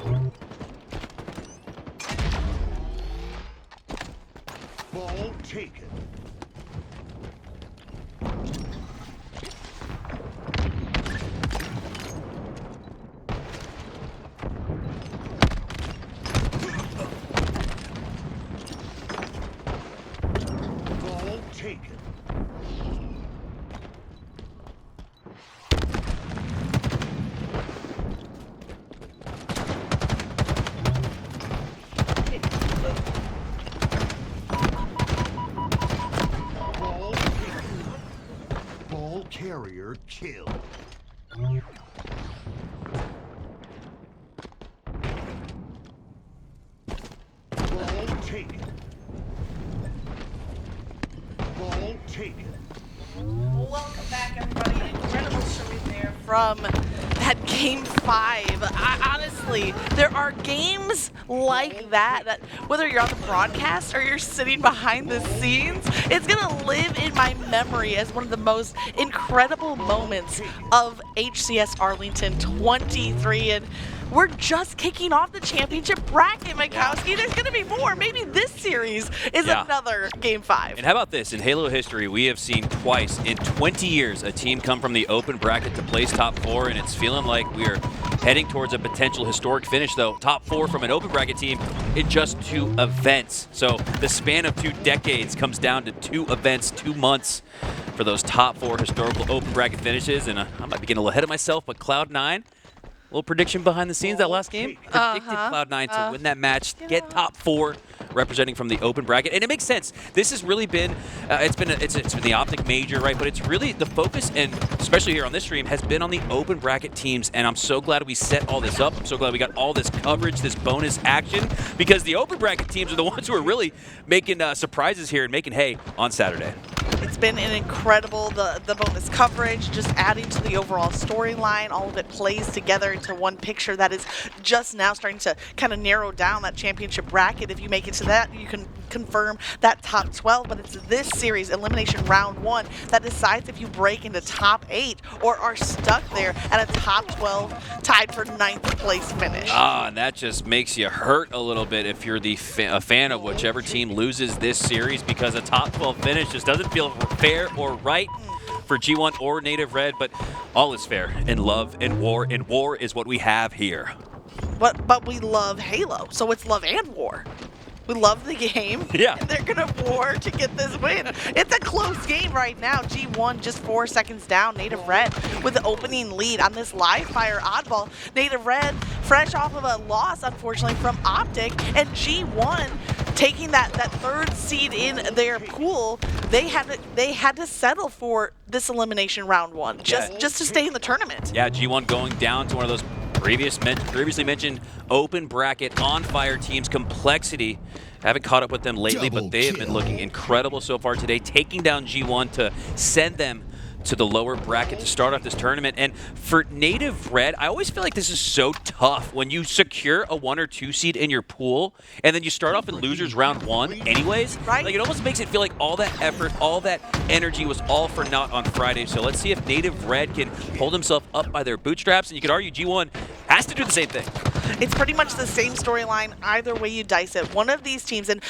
Ball taken. Ball taken. Ball taken. Ball carrier killed. Ball taken. Ball taken. Welcome back, everybody. Incredible showing there from that Game 5. Honestly, there are games like that whether you're on the broadcast or you're sitting behind the scenes, it's going to live in my memory as one of the most incredible moments of HCS Arlington 23. And we're just kicking off the championship bracket, Mikowski. There's going to be more. Maybe this series is another Game 5. And how about this? In Halo history, we have seen twice in 20 years a team come from the open bracket to place top 4, and it's feeling like we are heading towards a potential historic finish, though. Top 4 from an open bracket team in just 2 events. So the span of 2 decades comes down to 2 events, 2 months for those top 4 historical open bracket finishes. And I might be getting a little ahead of myself, but Cloud9, little prediction behind the scenes that last game. Predicted Cloud9 to win that match, get top 4, representing from the open bracket, and it makes sense. This has really been, it's been the Optic Major, right? But it's really the focus, and especially here on this stream, has been on the open bracket teams. And I'm so glad we set all this up. I'm so glad we got all this coverage, this bonus action, because the open bracket teams are the ones who are really making surprises here and making hay on Saturday. It's been an incredible, the bonus coverage, just adding to the overall storyline. All of it plays together into one picture that is just now starting to kind of narrow down that championship bracket. If you make it to that, you can confirm that top 12, but it's this series, elimination round 1, that decides if you break into top 8 or are stuck there at a top 12 tied for 9th place finish. And that just makes you hurt a little bit if you're a fan of whichever team loses this series, because a top 12 finish just doesn't feel fair or right for G1 or Native Red, but all is fair in love and war is what we have here. But we love Halo, so it's love and war. We love the game. Yeah. And they're going to war to get this win. It's a close game right now. G1 just 4 seconds down. Native Red with the opening lead on this live fire oddball. Native Red fresh off of a loss, unfortunately, from Optic. And G1 taking that 3rd seed in their pool. They had to settle for this elimination round 1 just to stay in the tournament. Yeah, G1 going down to one of those previously mentioned open bracket on fire teams. Complexity, haven't caught up with them lately, but they have been looking incredible so far today, taking down G1 to send them to the lower bracket to start off this tournament. And for Native Red, I always feel like this is so tough when you secure a 1 or 2 seed in your pool and then you start off in losers round 1 anyways. Right. Like, it almost makes it feel like all that effort, all that energy was all for naught on Friday. So let's see if Native Red can hold himself up by their bootstraps, and you could argue G1 has to do the same thing. It's pretty much the same storyline either way you dice it. One of these teams, and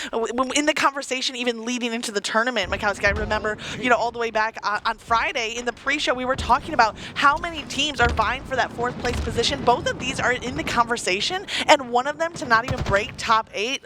in the conversation even leading into the tournament, Mikowski, I remember, all the way back on Friday in the pre-show, we were talking about how many teams are vying for that 4th place position. Both of these are in the conversation, and one of them to not even break top 8.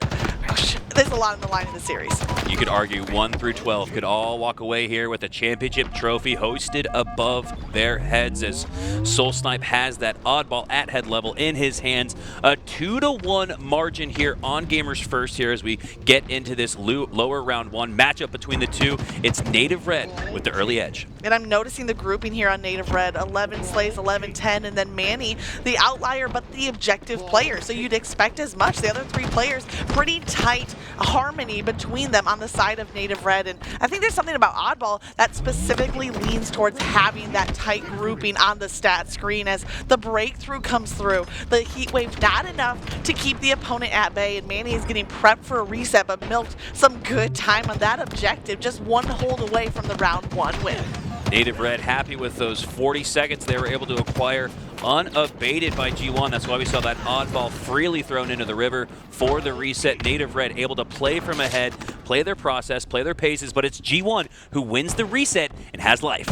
There's a lot on the line in the series. You could argue 1 through 12 could all walk away here with a championship trophy hoisted above their heads, as SoulSnipe has that oddball at head level in his hands. A 2-1 margin here on Gamers First here as we get into this lower round 1 matchup between the two. It's Native Red with the early edge. And I'm noticing the grouping here on Native Red. 11 Slays, 11-10, and then Manny, the outlier, but the objective player. So you'd expect as much. The other 3 players, pretty tight harmony between them on the side of Native Red. And I think there's something about Oddball that specifically leans towards having that tight grouping on the stat screen as the breakthrough comes through. The heat wave not enough to keep the opponent at bay, and Manny is getting prepped for a reset, but milked some good time on that objective. Just 1 hold away from the round 1 win. Native Red happy with those 40 seconds they were able to acquire unabated by G1. That's why we saw that oddball freely thrown into the river for the reset. Native Red able to play from ahead, play their process, play their paces, but it's G1 who wins the reset and has life.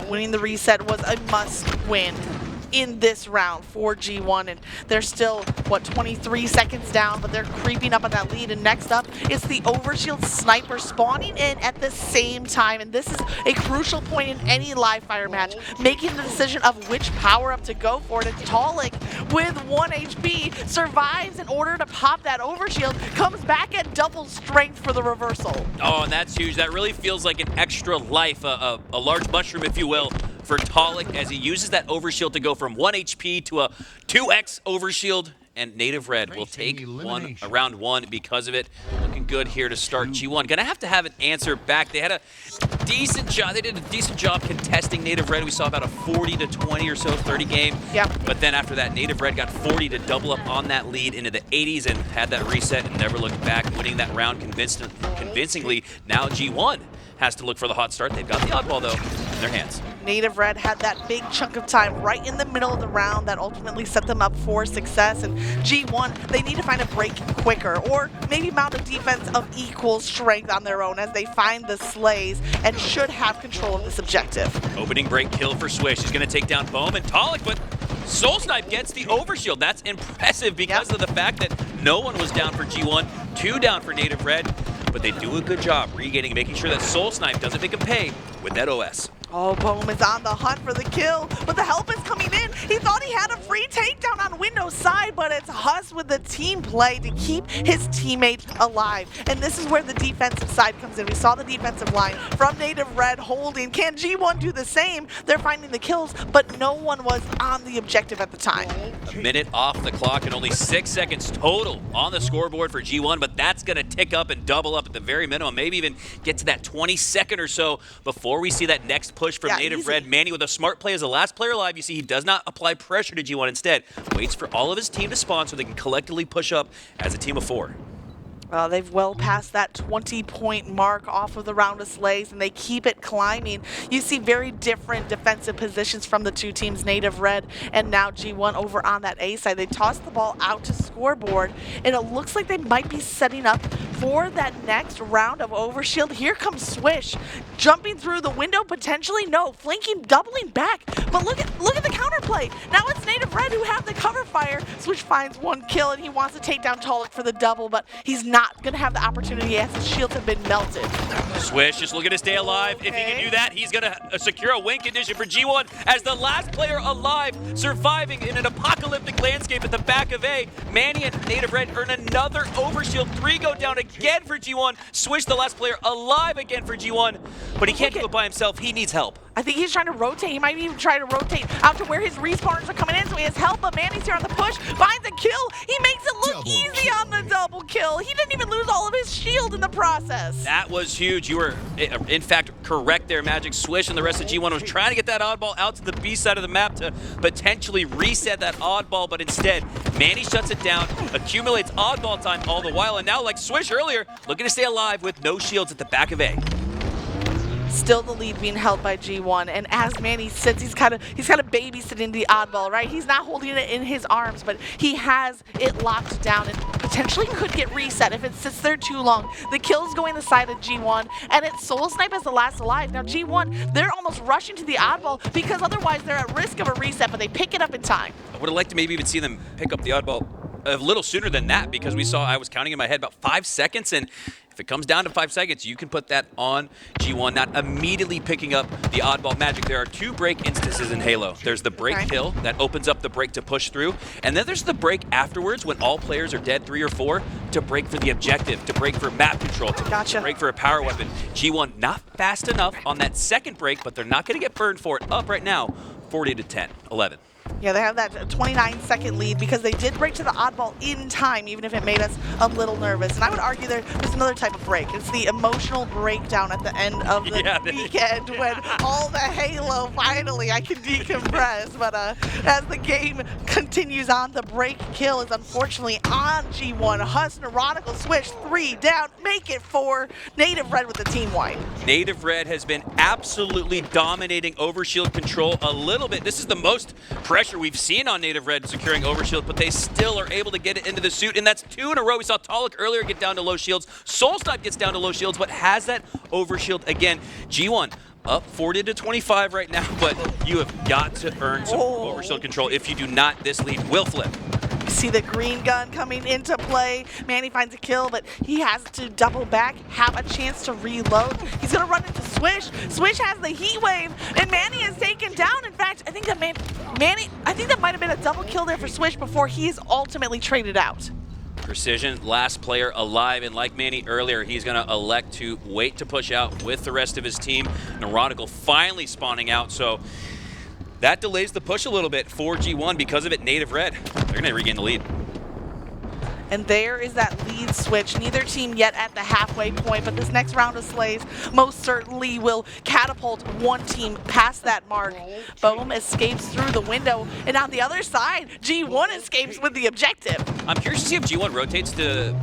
Winning the reset was a must-win in this round for G1, and they're still, what, 23 seconds down, but they're creeping up on that lead. And next up, it's the Overshield Sniper spawning in at the same time, and this is a crucial point in any live fire match, making the decision of which power-up to go for it. It's Taulek with 1 HP, survives in order to pop that Overshield, comes back at double strength for the reversal. Oh, and that's huge. That really feels like an extra life, a large mushroom, if you will, for Taulek as he uses that Overshield to go from 1 HP to a 2x Overshield, and Native Red will take round one because of it. Looking good here to start G1. Gonna have to have an answer back. They had a decent job. They did a decent job contesting Native Red. We saw about a 40 to 20 or so 30 game. Yep. But then after that, Native Red got 40 to double up on that lead into the 80s and had that reset and never looked back, winning that round convincingly. Now G1 has to look for the hot start. They've got the oddball, though, in their hands. Native Red had that big chunk of time right in the middle of the round that ultimately set them up for success. And G1, they need to find a break quicker, or maybe mount a defense of equal strength on their own as they find the slays and should have control of this objective. Opening break kill for Swish. He's going to take down Boamx and Taulek, but SoulSnipe gets the Overshield. That's impressive because of the fact that no one was down for G1, 2 down for Native Red, but they do a good job regaining, making sure that SoulSnipe doesn't make him pay with that OS. Oh, Boamx is on the hunt for the kill, but the help is coming in. He thought he had a free takedown on Window's side, but it's Huss with the team play to keep his teammate alive. And this is where the defensive side comes in. We saw the defensive line from Native Red holding. Can G1 do the same? They're finding the kills, but no one was on the objective at the time. A minute off the clock and only 6 seconds total on the scoreboard for G1, but that's going to tick up and double up at the very minimum, maybe even get to that 22nd or so before we see that next push from Native Red. Manny with a smart play as the last player alive. You see he does not apply pressure to G1. Instead, waits for all of his team to spawn so they can collectively push up as a team of 4. They've well passed that 20-point mark off of the round of slays, and they keep it climbing. You see very different defensive positions from the two teams, Native Red and now G1 over on that A side. They toss the ball out to scoreboard, and it looks like they might be setting up for that next round of Overshield. Here comes Swish, jumping through the window, potentially, no, flanking, doubling back. But look at the counterplay. Now it's Native Red who have the cover fire. Swish finds 1 kill, and he wants to take down Taulek for the double, but he's not going to have the opportunity as his shields have been melted. Swish just looking to stay alive. If he can do that, he's going to secure a win condition for G1 as the last player alive, surviving in an apocalyptic landscape at the back of A. Manny and Native Red earn another Overshield. 3 go down again for G1. Swish, the last player alive again for G1, but he can't do it by himself. He needs help. I think he's trying to rotate. He might even try to rotate out to where his respawners are coming in, so he has help, but Manny's here on the push, finds a kill. He makes it look easy on the double kill. He didn't even lose all of his shield in the process. That was huge. You were, in fact, correct there, Magic. Swish and the rest of G1 was trying to get that oddball out to the B side of the map to potentially reset that oddball, but instead, Manny shuts it down, accumulates oddball time all the while, and now, like Swish earlier, looking to stay alive with no shields at the back of A. Still the lead being held by G1, and as Manny sits, he's kind of babysitting the oddball, right? He's not holding it in his arms, but he has it locked down and potentially could get reset if it sits there too long. The kill's going the side of G1, and it's SoulSnipe as the last alive. Now G1, they're almost rushing to the oddball because otherwise they're at risk of a reset, but they pick it up in time. I would have liked to maybe even see them pick up the oddball a little sooner than that, because we saw, I was counting in my head, about 5 seconds, and if it comes down to 5 seconds, you can put that on G1, not immediately picking up the oddball. Magic, there are 2 break instances in Halo. There's the break kill that opens up the break to push through, and then there's the break afterwards when all players are dead 3 or 4 to break for the objective, to break for map control, to break for a power weapon. G1 not fast enough on that second break, but they're not going to get burned for it. Up right now, 40 to 10, 11. Yeah, they have that 29-second lead because they did break to the oddball in time, even if it made us a little nervous. And I would argue there's another type of break. It's the emotional breakdown at the end of the weekend when all the halo, finally, I can decompress. But as the game continues on, the break kill is unfortunately on G1. Huss, Neuronical, Swish, 3 down, make it 4. Native Red with the team wipe. Native Red has been absolutely dominating overshield control a little bit. This is the most pressure we've seen on Native Red securing overshield, but they still are able to get it into the suit, and that's 2 in a row. We saw Taulek earlier get down to low shields. SoulSnipe gets down to low shields, but has that overshield again. G1 up 40 to 25 right now, but you have got to earn some overshield control. If you do not, this lead will flip. See the green gun coming into play. Manny finds a kill, but he has to double back, have a chance to reload. He's gonna run into Swish. Swish has the heat wave, and Manny is taken down. In fact, I think that might have been a double kill there for Swish before he is ultimately traded out. Precision, last player alive, and like Manny earlier, he's going to elect to wait to push out with the rest of his team. Neuronical finally spawning out, so that delays the push a little bit for G1. Because of it, Native Red, they're going to regain the lead. And there is that lead switch. Neither team yet at the halfway point, but this next round of slays most certainly will catapult one team past that mark. Boamx escapes through the window, and on the other side, G1 escapes with the objective. I'm curious to see if G1 rotates to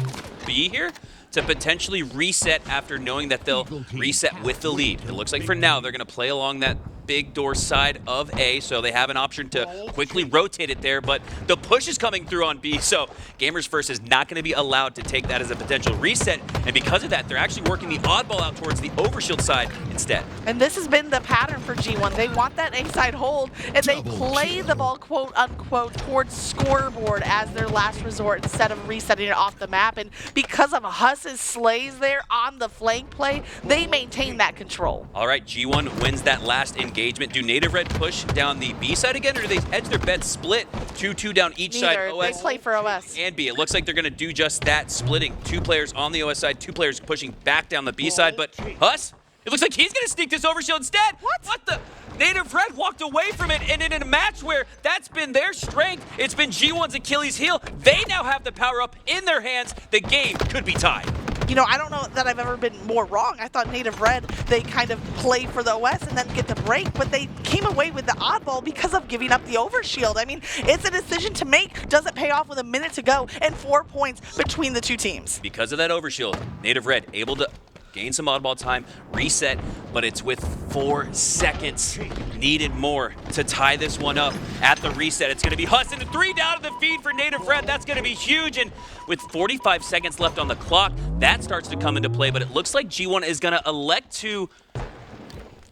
B here to potentially reset after knowing that they'll reset with the lead. It looks like for now they're going to play along that big door side of A, so they have an option to quickly rotate it there, but the push is coming through on B, so Gamers First is not going to be allowed to take that as a potential reset, and because of that, they're actually working the oddball out towards the overshield side instead. And this has been the pattern for G1. They want that A side hold, and they play the ball, quote unquote, towards scoreboard as their last resort instead of resetting it off the map, and because of Huss's slays there on the flank play, they maintain that control. All right, G1 wins that last engagement. Do Native Red push down the B side again, or do they hedge their bets split 2-2 down each side? OS they play for OS. And B. It looks like they're going to do just that, splitting 2 players on the OS side, 2 players pushing back down the B side, but Huss, it looks like he's going to sneak this overshield instead. What the? Native Red walked away from it, and in a match where that's been their strength, it's been G1's Achilles heel, they now have the power up in their hands. The game could be tied. You know, I don't know that I've ever been more wrong. I thought Native Red, they kind of play for the OS and then get the break, but they came away with the oddball because of giving up the overshield. I mean, it's a decision to make. Does it pay off with a minute to go and 4 points between the two teams? Because of that overshield, Native Red able to gain some oddball time, reset, but it's with 4 seconds needed more to tie this one up at the reset. It's going to be Huss into 3 down to the feed for Native Red. That's going to be huge, and with 45 seconds left on the clock, that starts to come into play, but it looks like G1 is going to elect to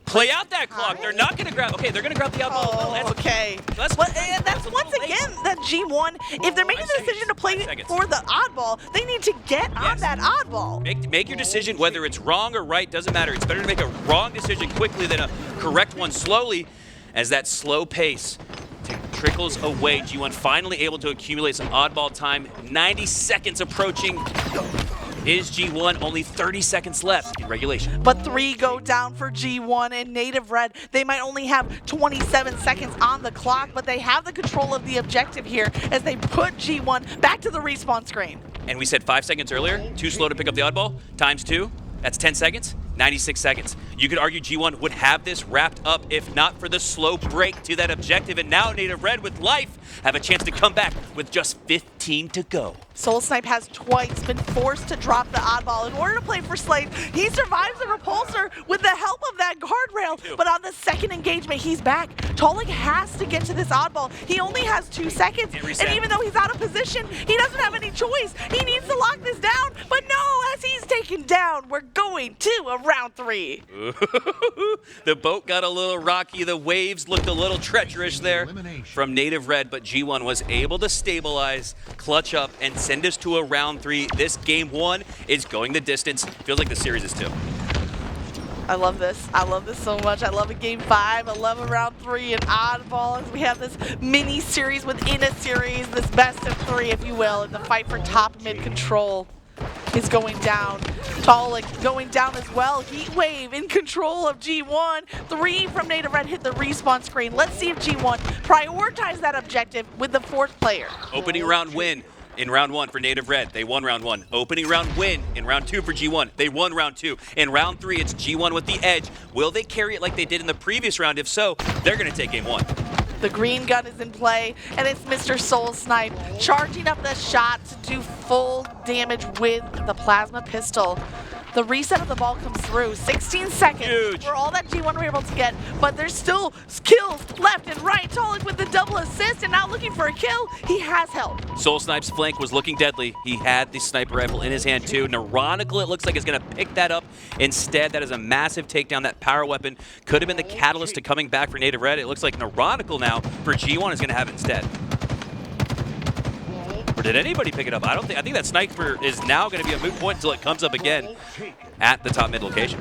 play out that clock. They're not going to grab, okay, they're going to grab the oddball. Oh, okay. That's once again that G1, if they're making the decision to play for the oddball, they need to get on that oddball. Make your decision, whether it's wrong or right, doesn't matter. It's better to make a wrong decision quickly than a correct one slowly, as that slow pace trickles away. G1 finally able to accumulate some oddball time. 90 seconds approaching. Is G1 only 30 seconds left in regulation? But 3 go down for G1 and Native Red. They might only have 27 seconds on the clock, but they have the control of the objective here as they put G1 back to the respawn screen. And we said 5 seconds earlier, too slow to pick up the oddball, times 2, that's 10 seconds, 96 seconds. You could argue G1 would have this wrapped up if not for the slow break to that objective, and now Native Red with life have a chance to come back with just 15 to go. SoulSnipe has twice been forced to drop the oddball in order to play for Slade. He survives the repulsor with the help of that guardrail, but on the second engagement, he's back. Taulek has to get to this oddball. He only has 2 seconds, and even though he's out of position, he doesn't have any choice. He needs to lock this down, but no, as he's taken down, we're going to a round 3. The boat got a little rocky. The waves looked a little treacherous there from Native Red, but G1 was able to stabilize, clutch up, and send us to a round 3. This game 1 is going the distance. Feels like the series is 2. I love this. I love this so much. I love a game 5. I love a round 3 and oddball as we have this mini series within a series, this best of 3, if you will, in the fight for top mid control. is going down. Taulek going down as well. Heat Wave in control of G1. 3 from Native Red hit the respawn screen. Let's see if G1 prioritize that objective with the 4th player. Opening round win in round 1 for Native Red. They won round 1. Opening round win in round 2 for G1. They won round 2. In round 3, it's G1 with the edge. Will they carry it like they did in the previous round? If so, they're going to take game 1. The green gun is in play, and it's Mr. SoulSnipe charging up the shot to do full damage with the plasma pistol. The reset of the ball comes through. 16 seconds Huge. for all that G1 were able to get, but there's still kills left and right. Taulek with the double assist and now looking for a kill. He has help. SoulSnipe's flank was looking deadly. He had the sniper rifle in his hand too. Neuronical, it looks like, is going to pick that up instead. That is a massive takedown. That power weapon could have been the catalyst to coming back for Native Red. It looks like Neuronical now for G1 is going to have it instead. Or did anybody pick it up? I think that sniper is now going to be a moot point until it comes up again at the top mid location.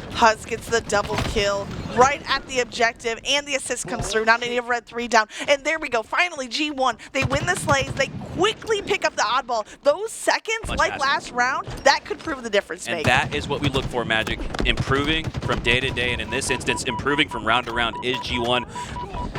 Huss gets the double kill right at the objective, and the assist comes through. Now Native Red 3 down, and there we go. Finally, G1, they win the slays. They quickly pick up the oddball. Those seconds, like last round, that could prove the difference. And that is what we look for, Magic. Improving from day to day, and in this instance, improving from round to round is G1.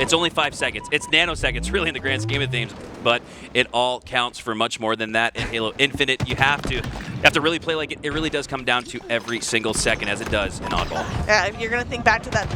It's only 5 seconds. It's nanoseconds, really, in the grand scheme of things, but it all counts for much more than that in Halo Infinite. You have to really play like it. It really does come down to every single second, as it does in Oddball. Yeah, if you're gonna think back to that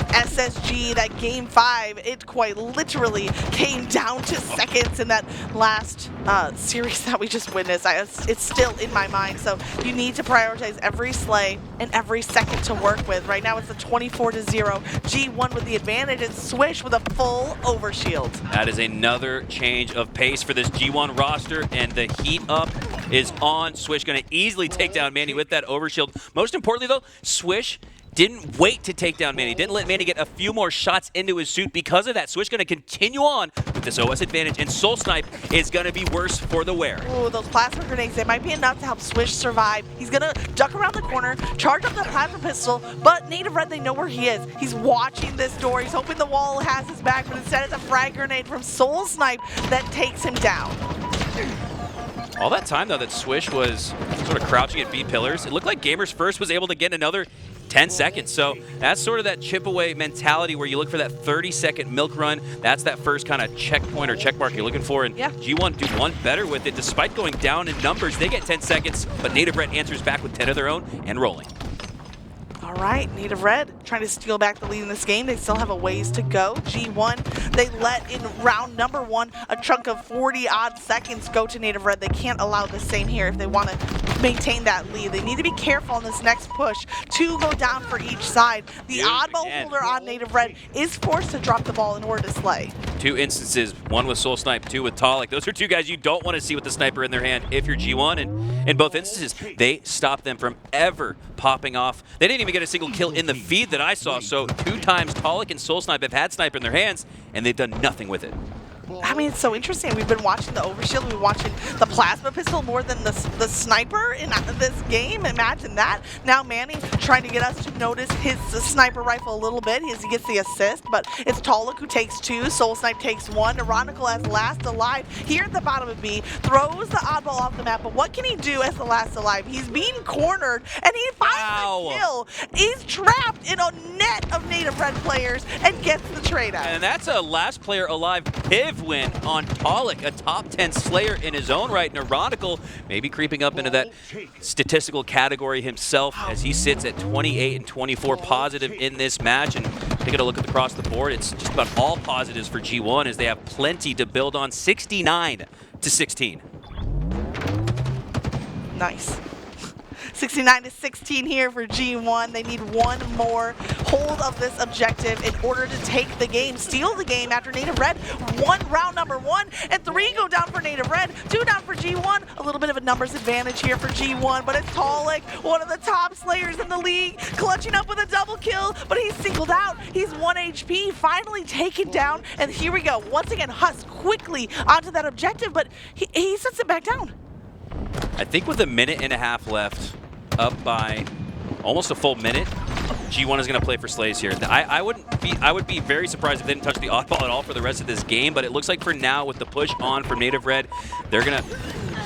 SSG, that game 5, it quite literally came down to seconds in that last series that we just witnessed. It's still in my mind, so you need to prioritize every slay and every second to work with. Right now it's a 24-0. G1 with the advantage, and Swish with a full overshield. That is another change of pace for this G1 roster, and the heat up is on. Swish going to easily take down Manny with that overshield. Most importantly, though, Swish didn't wait to take down Manny. Didn't let Manny get a few more shots into his suit. Because of that, Swish going to continue on with this OS advantage, and SoulSnipe is going to be worse for the wear. Ooh, those plasma grenades, they might be enough to help Swish survive. He's going to duck around the corner, charge up the plasma pistol, but Native Red, they know where he is. He's watching this door. He's hoping the wall has his back, but instead it's a frag grenade from SoulSnipe that takes him down. All that time, though, that Swish was sort of crouching at B pillars, it looked like Gamers First was able to get another 10 seconds. So that's sort of that chip away mentality where you look for that 30-second milk run. That's that first kind of checkpoint or check mark you're looking for. And G1 do one better with it. Despite going down in numbers, they get 10 seconds, but Native Red answers back with 10 of their own and rolling. All right, Native Red trying to steal back the lead in this game. They still have a ways to go. G1, they let in round number 1 a chunk of 40-odd seconds go to Native Red. They can't allow the same here if they want to maintain that lead. They need to be careful on this next push. 2 go down for each side. The oddball holder on Native Red is forced to drop the ball in order to slay. 2 instances, one with SoulSnipe, 2 with Taulek. Those are 2 guys you don't want to see with the sniper in their hand if you're G1, and in both instances, they stop them from ever popping off. They didn't even get a single kill in the feed that I saw, so 2 times Taulek and SoulSnipe have had sniper in their hands, and they've done nothing with it. I mean, it's so interesting. We've been watching the overshield. We've been watching the plasma pistol more than the sniper in this game. Imagine that. Now Manny trying to get us to notice his sniper rifle a little bit as he gets the assist, but it's Taulek who takes 2. SoulSnipe takes 1. Neuronical as last alive here at the bottom of B. Throws the oddball off the map, but what can he do as the last alive? He's being cornered, and he finds the kill. He's trapped in a net of Native Red players and gets the trade out. And that's a last player alive piv win on Taulek, a top 10 slayer in his own right. Neuronical maybe creeping up into that statistical category himself as he sits at 28 and 24 positive in this match. And taking a look at across the board, it's just about all positives for G1 as they have plenty to build on. 69 to 16. Nice. 69 to 16 here for G1. They need 1 more hold of this objective in order to take the game, steal the game after Native Red won round number 1, and 3 go down for Native Red, 2 down for G1. A little bit of a numbers advantage here for G1, but it's Taulek, one of the top slayers in the league, clutching up with a double kill, but he's singled out. He's 1 HP, finally taken down, and here we go. Once again, Huss quickly onto that objective, but he sets it back down. I think with a minute and a half left, up by almost a full minute, G1 is going to play for slays here. I would be very surprised if they didn't touch the oddball at all for the rest of this game, but it looks like for now with the push on from Native Red, they're going to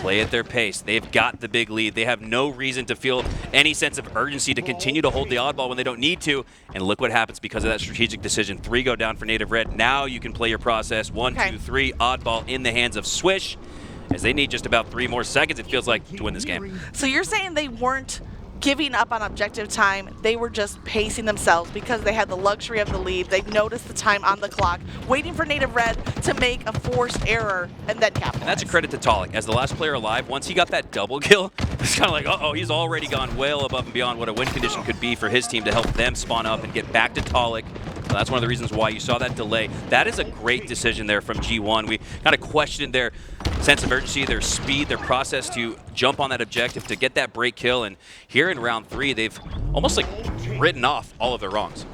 play at their pace. They've got the big lead. They have no reason to feel any sense of urgency to continue to hold the oddball when they don't need to. And look what happens because of that strategic decision. 3 go down for Native Red. Now you can play your process. 1, 2, 3. Oddball in the hands of Swish, as they need just about 3 more seconds, it feels like, to win this game. So you're saying they weren't giving up on objective time, they were just pacing themselves because they had the luxury of the lead. They noticed the time on the clock, waiting for Native Red to make a forced error and then capitalize. And that's a credit to Taulek. As the last player alive, once he got that double kill, it's kind of like, uh-oh, he's already gone well above and beyond what a win condition could be for his team to help them spawn up and get back to Taulek. So that's one of the reasons why you saw that delay. That is a great decision there from G1. We kind of questioned their sense of urgency, their speed, their process to jump on that objective to get that break kill. And here in round 3, they've almost like written off all of their wrongs.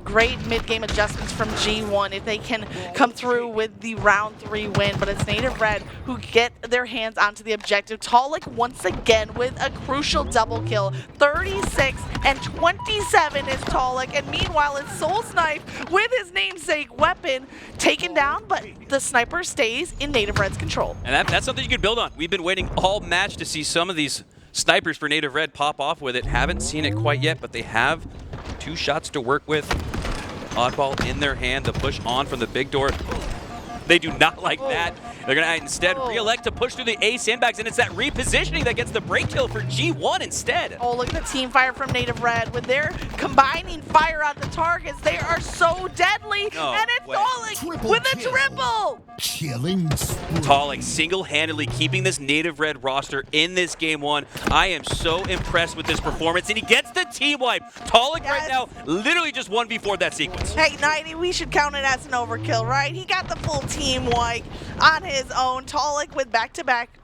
Great mid-game adjustments from G1 if they can come through with the round 3 win, but it's Native Red who get their hands onto the objective. Taulek once again with a crucial double kill. 36 and 27 is Taulek, and meanwhile it's SoulSnipe with his namesake weapon taken down, but the sniper stays in Native Red's control. And that's something you can build on. We've been waiting all match to see some of these snipers for Native Red pop off with it. Haven't seen it quite yet, but they have 2 shots to work with. Oddball in their hand, the push on from the big door. They do not like that. They're going to instead re-elect to push through the A sandbags, and it's that repositioning that gets the break kill for G1 instead. Oh, look at the team fire from Native Red. With their combining fire on the targets, they are so deadly. No and it's way. Taulek with a triple. Killing spree. Taulek single-handedly keeping this Native Red roster in this game 1. I am so impressed with this performance, and he gets the team wipe. Taulek right now literally just 1v4 that sequence. Hey, 90, we should count it as an overkill, right? He got the full team wipe on his own. Taulek with back-to-back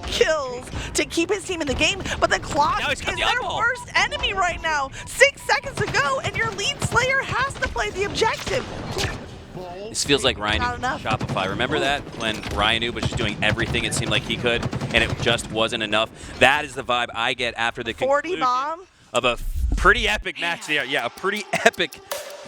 kills to keep his team in the game, but the clock is their worst enemy right now. 6 seconds to go, and your lead slayer has to play the objective. This feels like Ryanu Shopify. Remember that? When Ryanu was just doing everything it seemed like he could, and it just wasn't enough? That is the vibe I get after the 40 conclusion bomb of a pretty epic match there. Yeah, a pretty epic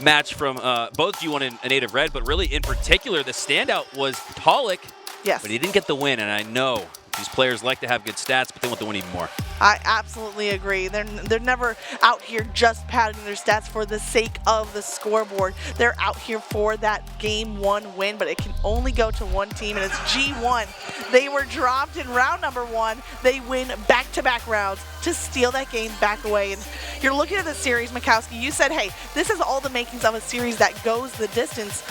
match from both G1 and Native Red, but really in particular, the standout was Taulek. Yes. But he didn't get the win, and I know these players like to have good stats, but they want the win even more. I absolutely agree. They're never out here just padding their stats for the sake of the scoreboard. They're out here for that game 1 win, but it can only go to one team, and it's G1. They were dropped in round number 1. They win back-to-back rounds to steal that game back away. And you're looking at the series, Mikowski. You said, hey, this is all the makings of a series that goes the distance.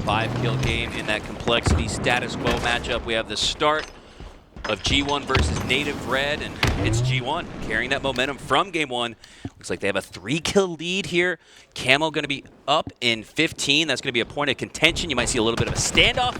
5-kill game in that complexity status quo matchup. We have the start of G1 versus Native Red, and it's G1 carrying that momentum from game 1. Looks like they have a 3-kill lead here. Camo going to be up in 15. That's going to be a point of contention. You might see a little bit of a standoff,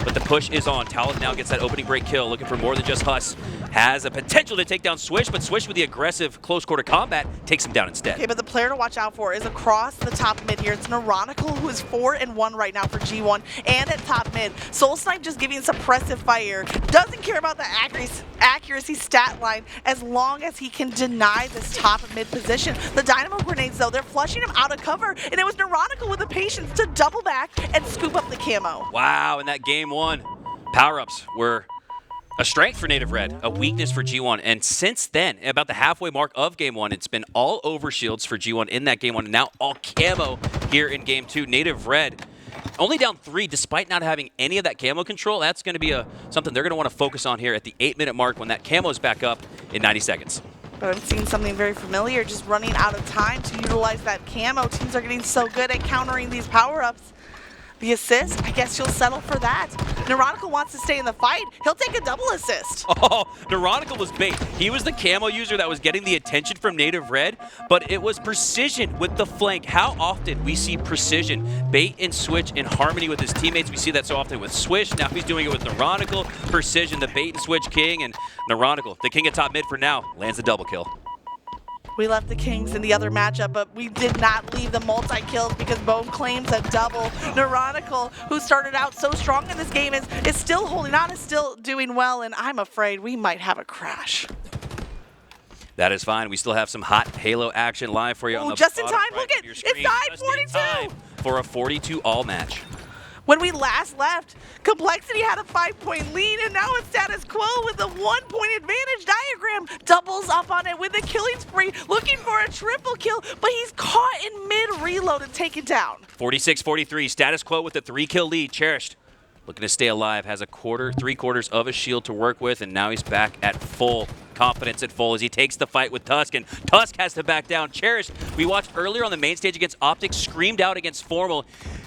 but the push is on. Taulek now gets that opening break kill, looking for more than just Huss. Has a potential to take down Swish, but Swish with the aggressive close quarter combat takes him down instead. Okay, but the player to watch out for is across the top mid here. It's Neuronical, who is 4-1 right now for G1, and at top mid. SoulSnipe just giving suppressive fire. Doesn't care about the accuracy stat line as long as he can deny this top mid position. The Dynamo Grenades, though, they're flushing him out of cover, and it was Neuronical with the patience to double back and scoop up the camo. Wow, in that game 1, power-ups were a strength for Native Red, a weakness for G1. And since then, about the halfway mark of game 1, it's been all overshields for G1 in that game 1, and now all camo here in game 2. Native Red only down 3 despite not having any of that camo control. That's going to be something they're going to want to focus on here at the 8-minute mark when that camo is back up in 90 seconds. But I'm seeing something very familiar, just running out of time to utilize that camo. Teams are getting so good at countering these power-ups. The assist, I guess you'll settle for that. Neuronical wants to stay in the fight. He'll take a double assist. Oh, Neuronical was bait. He was the camo user that was getting the attention from Native Red, but it was precision with the flank. How often we see precision, bait and switch in harmony with his teammates. We see that so often with Swish. Now he's doing it with Neuronical. Precision, the bait and switch king, and Neuronical, the king of top mid for now, lands the double kill. We left the Kings in the other matchup, but we did not leave the multi-kills because Boamx claims a double. Neuronical, who started out so strong in this game, is still holding on, is still doing well, and I'm afraid we might have a crash. That is fine. We still have some hot Halo action live for you on the just in bottom time. right Look of at your it's screen. Just in 9:42 time for a 42 all match. When we last left, Complexity had a 5-point lead, and now it's status quo with a 1-point advantage. Diagram doubles up on it with a killing spree, looking for a triple kill, but he's caught in mid-reload and taken down. 46-43, status quo with a 3-kill lead. Cherished looking to stay alive, has a quarter, 3/4 of a shield to work with, and now he's back at full confidence at full as he takes the fight with Tusk, and Tusk has to back down. Cherished, we watched earlier on the main stage against Optic, screamed out against Formal,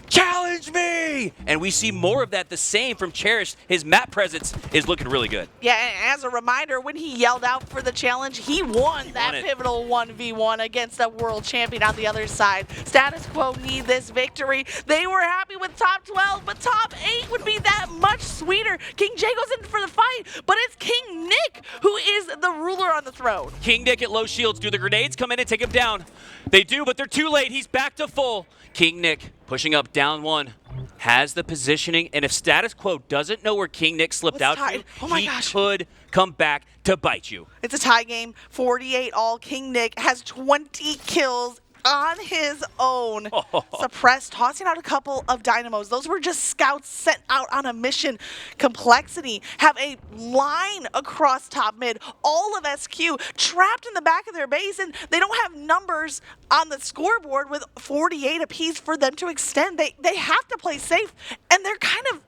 "Challenge me!" And we see more of that, the same from Cherished. His map presence is looking really good. Yeah, and as a reminder, when he yelled out for the challenge, he won that pivotal 1v1 against a world champion on the other side. Status quo need this victory. They were happy with top 12, but top 8 would be that much sweeter. King J goes in for the fight, but it's King Nick who is the ruler on the throne. King Nick at low shields. Do the grenades come in and take him down? They do, but they're too late. He's back to full. King Nick pushing up down 1. Has the positioning, and if status quo doesn't know where King Nick slipped out to, he could come back to bite you. It's a tie game, 48 all. King Nick has 20 kills on his own. Suppressed, tossing out a couple of dynamos. Those were just scouts sent out on a mission. Complexity have a line across top mid. All of SQ trapped in the back of their base, and they don't have numbers on the scoreboard with 48 apiece for them to extend. They have to play safe, and they're kind of,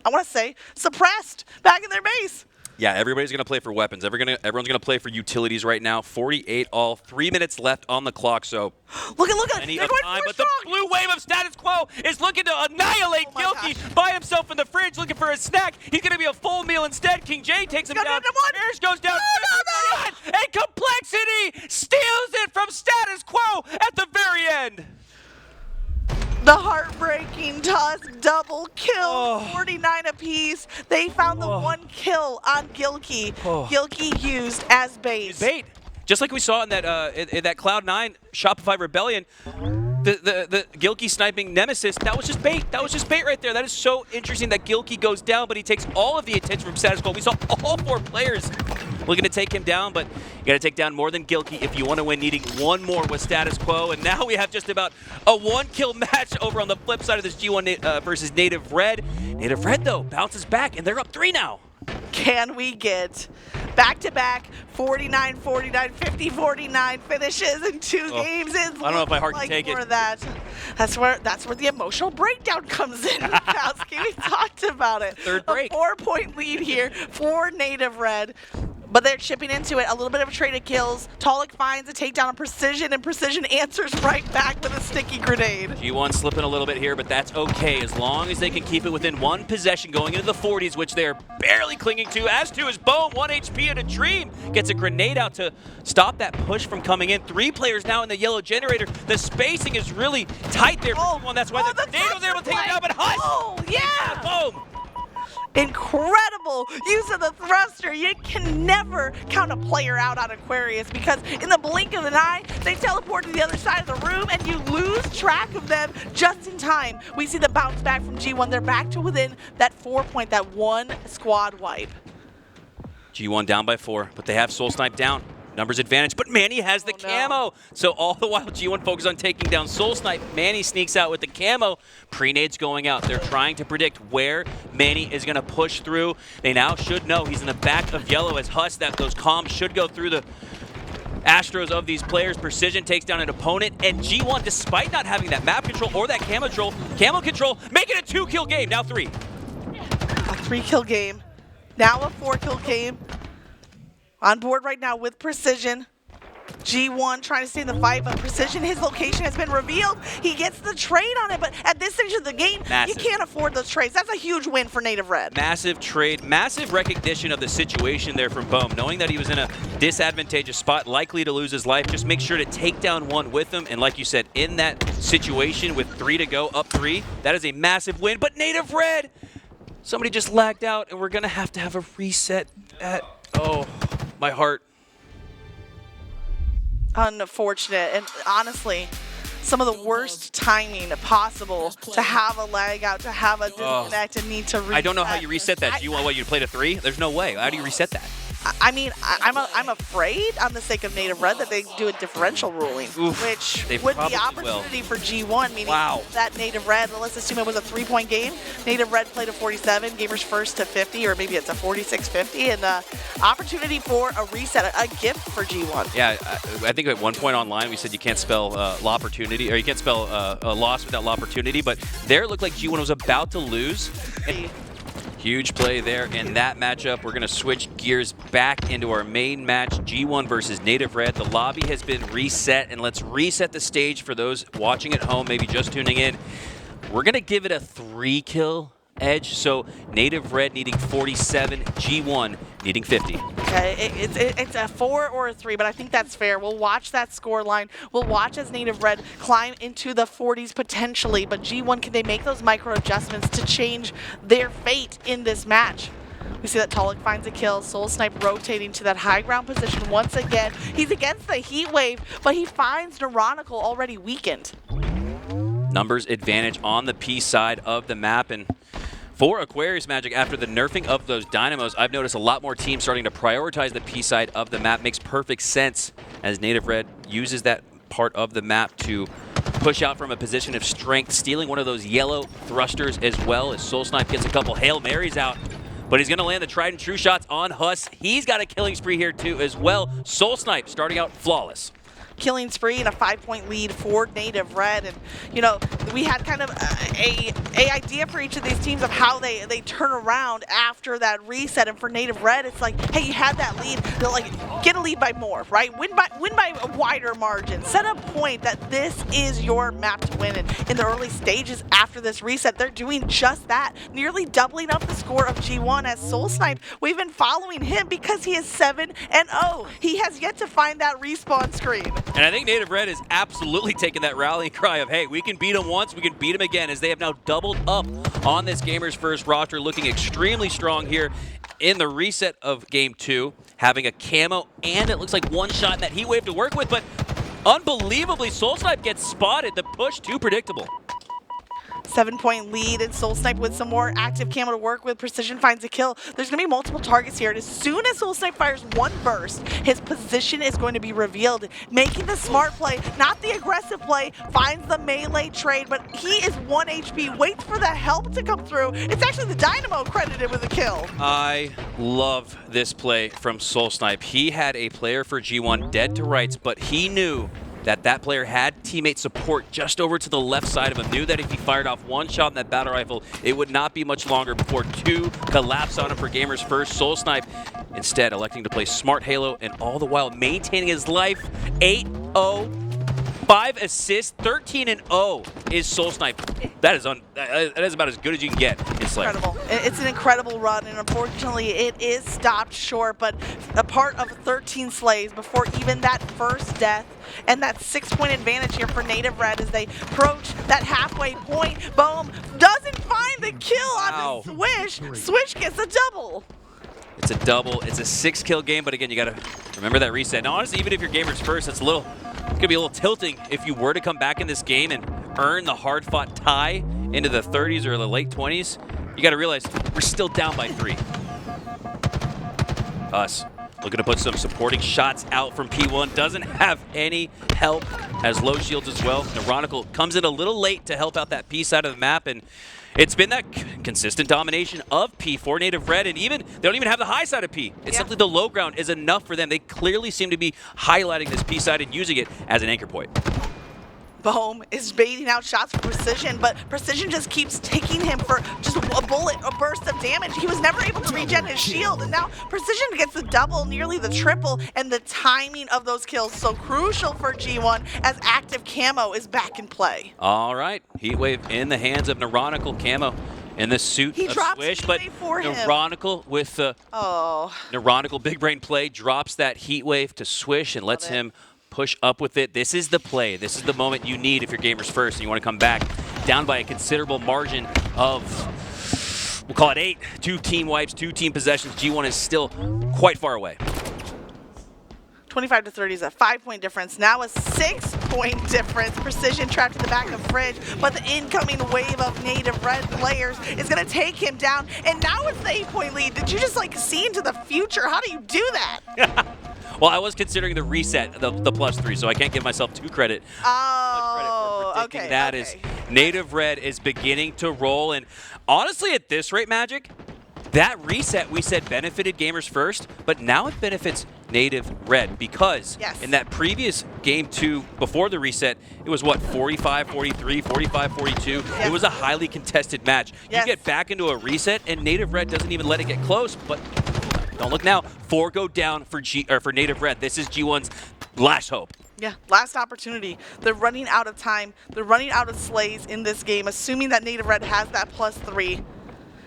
I want to say, suppressed back in their base. Yeah, everybody's going to play for weapons. Everyone's going to play for utilities right now. 48 all, 3 minutes left on the clock, so look at plenty of time. But the blue wave of status quo is looking to annihilate Gilkey by himself in the fridge, looking for a snack. He's going to be a full meal instead. King J takes him down. Bears goes down. And Complexity steals it from status quo at the very end. The heartbreaking Tusk double kill, 49 apiece. They found the 1 kill on Gilkey. Gilkey used as bait. Bait, just like we saw in that Cloud9 Shopify Rebellion. The Gilkey sniping Nemesis, that was just bait. That was just bait right there. That is so interesting that Gilkey goes down, but he takes all of the attention from status quo. We saw all 4 players looking to take him down, but you got to take down more than Gilkey if you want to win, needing 1 more with status quo. And now we have just about a 1-kill match over on the flip side of this G1 versus Native Red. Native Red, though, bounces back, and they're up 3 now. Can we get back-to-back 49, 49, 50, 49 finishes in 2 games? I don't know if my heart can take it. That's where the emotional breakdown comes in. We talked about it. Third break. A 4-point lead here for Native Red. But they're chipping into it. A little bit of a trade of kills. Taulek finds a takedown on Precision, and Precision answers right back with a sticky grenade. G1 slipping a little bit here, but that's okay as long as they can keep it within 1 possession going into the 40s, which they're barely clinging to, as to is Boam. 1 HP and a dream. Gets a grenade out to stop that push from coming in. 3 players now in the yellow generator. The spacing is really tight there for G1. That's why the grenade was able to take it down, but Huss! Oh, yeah! Boom! Incredible use of the thruster. You can never count a player out on Aquarius because in the blink of an eye, they teleport to the other side of the room and you lose track of them just in time. We see the bounce back from G1. They're back to within that 4-point, that 1 squad wipe. G1 down by 4, but they have SoulSnipe down. Numbers advantage, but Manny has the camo. So all the while G1 focuses on taking down SoulSnipe, Manny sneaks out with the camo. Pre-nades going out. They're trying to predict where Manny is going to push through. They now should know he's in the back of yellow as Huss, that those comms should go through the Astros of these players. Precision takes down an opponent, and G1, despite not having that map control or that camo control, making a 2-kill game, now 3. A 3-kill game, now a 4-kill game. On board right now with Precision. G1 trying to stay in the fight, but Precision, his location has been revealed. He gets the trade on it, but at this stage of the game, you can't afford those trades. That's a huge win for Native Red. Massive trade, massive recognition of the situation there from Boam, knowing that he was in a disadvantageous spot, likely to lose his life. Just make sure to take down 1 with him, and like you said, in that situation with 3 to go, up 3, that is a massive win. But Native Red, somebody just lagged out, and we're going to have a reset at, oh, my heart. Unfortunate, and honestly, some of the worst timing possible to have a lag out, to have a disconnect and need to reset. I don't know how you reset that. Do you want you to play to 3? There's no way. How do you reset that? I mean, I'm afraid, on the sake of Native Red, that they do a differential ruling, Oof, which they would be probably opportunity for G1, meaning Wow. that Native Red, let's assume it was a 3-point game, Native Red played a 47, Gamers First to 50, or maybe it's a 46-50, and opportunity for a reset, a gift for G1. Yeah, I think at one point online we said you can't spell l'opportunity, or you can't spell a loss without l'opportunity, but there it looked like G1 was about to lose. Huge play there in that matchup. We're going to switch gears back into our main match, G1 versus Native Red. The lobby has been reset, and let's reset the stage for those watching at home, maybe just tuning in. We're going to give it a 3-kill edge, so Native Red needing 47, G1 needing 50. Okay, it's a 4 or a 3, but I think that's fair. We'll watch that score line. We'll watch as Native Red climb into the 40s potentially, but G1, can they make those micro adjustments to change their fate in this match? We see that Taulek finds a kill, SoulSnipe rotating to that high ground position once again. He's against the heat wave, but he finds Neuronical already weakened. Numbers advantage on the P side of the map, and for Aquarius Magic, after the nerfing of those Dynamos, I've noticed a lot more teams starting to prioritize the P side of the map. Makes perfect sense as Native Red uses that part of the map to push out from a position of strength, stealing one of those yellow thrusters as well, as SoulSnipe gets a couple Hail Marys out. But he's going to land the tried and true shots on Huss. He's got a killing spree here too as well. SoulSnipe starting out flawless. Killing spree and a 5-point lead for Native Red, and you know, we had kind of a idea for each of these teams of how they turn around after that reset. And for Native Red, it's like, hey, you had that lead, they'll like get a lead by more, right? Win by a wider margin. Set a point that this is your map to win. And in the early stages after this reset, they're doing just that, nearly doubling up the score of G1. As SoulSnipe, we've been following him because he is 7-0. He has yet to find that respawn screen. And I think Native Red is absolutely taking that rallying cry of, hey, we can beat him once, we can beat him again, as they have now doubled up on this Gamers First roster, looking extremely strong here in the reset of Game 2, having a camo, and it looks like one shot in that heat wave to work with, but unbelievably, SoulSnipe gets spotted. The push too predictable. 7-point lead, and SoulSnipe with some more active camo to work with. Precision finds a kill. There's going to be multiple targets here, and as soon as SoulSnipe fires one burst, his position is going to be revealed. Making the smart play, not the aggressive play, finds the melee trade, but he is 1 HP, waits for the help to come through. It's actually the Dynamo credited with a kill. I love this play from SoulSnipe. He had a player for G1 dead to rights, but he knew that player had teammate support just over to the left side of him, knew that if he fired off one shot in that battle rifle, it would not be much longer before two collapse on him for Gamers First. SoulSnipe instead electing to play smart Halo, and all the while maintaining his life. 8-0, 5 assists, 13-0 is SoulSnipe. That is about as good as you can get in Slayer. Incredible. It's an incredible run, and unfortunately it is stopped short, but a part of 13 slays before even that first death, and that 6-point advantage here for Native Red as they approach that halfway point. Boom doesn't find the kill on the Swish. Swish gets a double. It's a double. It's a 6-kill game, but again, you got to remember that reset. Now, honestly, even if you're Gamers First, it's going to be a little tilting if you were to come back in this game and earn the hard-fought tie into the 30s or the late 20s. You got to realize we're still down by 3. Huss looking to put some supporting shots out from P1. Doesn't have any help. Has low shields as well. Neuronical comes in a little late to help out that P side of the map, and it's been that consistent domination of P for Native Red, and they don't even have the high side of P. It's simply the low ground is enough for them. They clearly seem to be highlighting this P side and using it as an anchor point. Boam is baiting out shots for Precision, but Precision just keeps taking him for just a bullet, a burst of damage. He was never able to regen his shield, and now Precision gets the double, nearly the triple, and the timing of those kills so crucial for G1 as active camo is back in play. All right, Heatwave in the hands of Neuronical, camo in the suit of Swish, but Neuronical with the Neuronical big brain play drops that Heatwave to Swish and lets him push up with it. This is the play. This is the moment you need if you're Gamers First and you want to come back down by a considerable margin of, we'll call it 8. 2 team wipes, 2 team possessions. G1 is still quite far away. 25 to 30 is a 5-point difference. Now a 6-point difference. Precision trapped in the back of Fridge, but the incoming wave of native red players is going to take him down. And now it's the 8-point lead. Did you just like see into the future? How do you do that? Well, I was considering the reset, the +3, so I can't give myself too credit. Oh, For predicting that is native red is beginning to roll. And honestly, at this rate, Magic, that reset we said benefited gamers first, but now it benefits native red because in that previous game 2 before the reset, it was what, 45-43, 45-42. It was a highly contested match. You get back into a reset and native red doesn't even let it get close, but don't look now. 4 go down for native red. This is G1's last hope. Yeah, last opportunity. They're running out of time. They're running out of slays in this game, assuming that native red has that +3.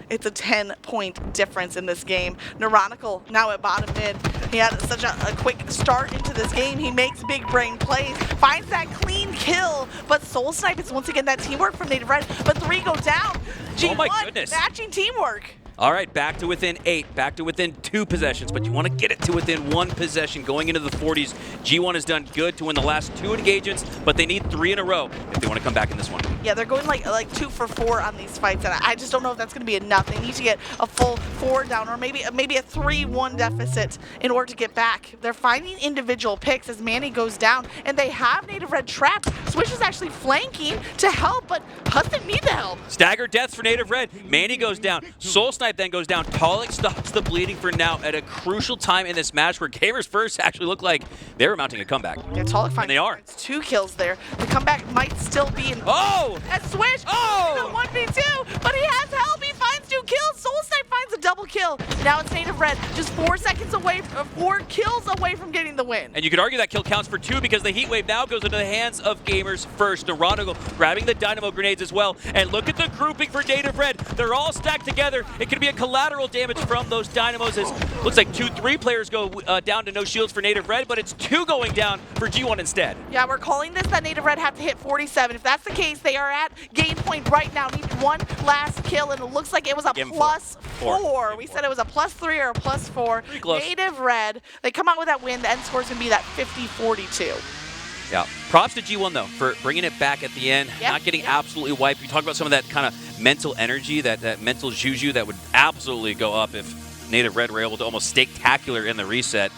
It's a 10-point difference in this game. Neuronical now at bottom mid. He had such a quick start into this game. He makes big brain plays, finds that clean kill, but SoulSnipe is once again that teamwork from native red, but 3 go down. G1, oh my goodness. Matching teamwork. All right, back to within 8, back to within 2 possessions, but you want to get it to within 1 possession going into the 40s. G1 has done good to win the last 2 engagements, but they need 3 in a row if they want to come back in this one. Yeah, they're going like 2 for 4 on these fights, and I just don't know if that's going to be enough. They need to get a full 4 down, or maybe a 3-1 deficit in order to get back. They're finding individual picks as Manny goes down, and they have native red trapped. Swish is actually flanking to help, but Huss didn't need the help. Stagger deaths for native red. Manny goes down. SoulSnipe then goes down. Taulek stops the bleeding for now at a crucial time in this match where gamers first actually looked like they were mounting a comeback. Yeah, Taulek finds and they are. 2 kills there. The comeback might still be in. Oh! And Swish! Oh! 1v2, but he has help. He finds 2 kills. SoulSnipe finds a double kill. Now it's native red, just 4 seconds away, 4 kills away from getting the win. And you could argue that kill counts for 2 because the heat wave now goes into the hands of gamers first. Neuronical grabbing the dynamo grenades as well. And look at the grouping for native red. They're all stacked together. It could be a collateral damage from those dynamos as looks like 2-3 players go down to no shields for native red, but it's 2 going down for G1 instead. Yeah, we're calling this that native red have to hit 47. If that's the case, they are at game point right now. Need 1 last kill, and it looks like it was a +4. We said it was a +3 or a +4. Native red, they come out with that win. The end score is going to be that 50-42. Yeah. Props to G1, though, for bringing it back at the end, not getting absolutely wiped. We talked about some of that kind of mental energy, that mental juju that would absolutely go up if native red were able to almost spectacular in the reset.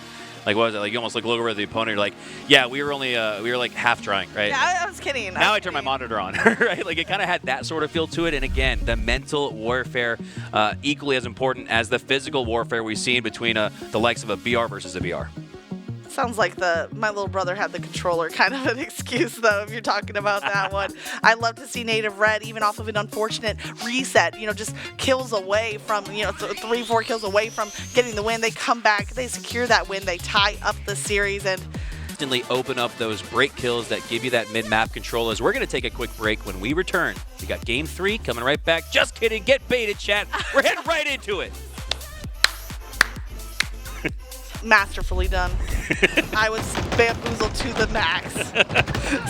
Like, what was it? Like, you almost look over at the opponent, you're like, yeah, we were only, we were like half trying, right? Yeah, I was kidding. Now I turn my monitor on, right? Like, it kind of had that sort of feel to it. And again, the mental warfare, equally as important as the physical warfare we've seen between the likes of a BR versus a BR. Sounds like my little brother had the controller kind of an excuse, though, if you're talking about that one. I love to see native red, even off of an unfortunate reset, just kills away from, 3-4 kills away from getting the win. They come back, they secure that win, they tie up the series, and instantly open up those break kills that give you that mid-map control. As we're going to take a quick break. When we return, we got game 3 coming right back. Just kidding, get baited, chat. We're heading right into it. Masterfully done. I was bamboozled to the max.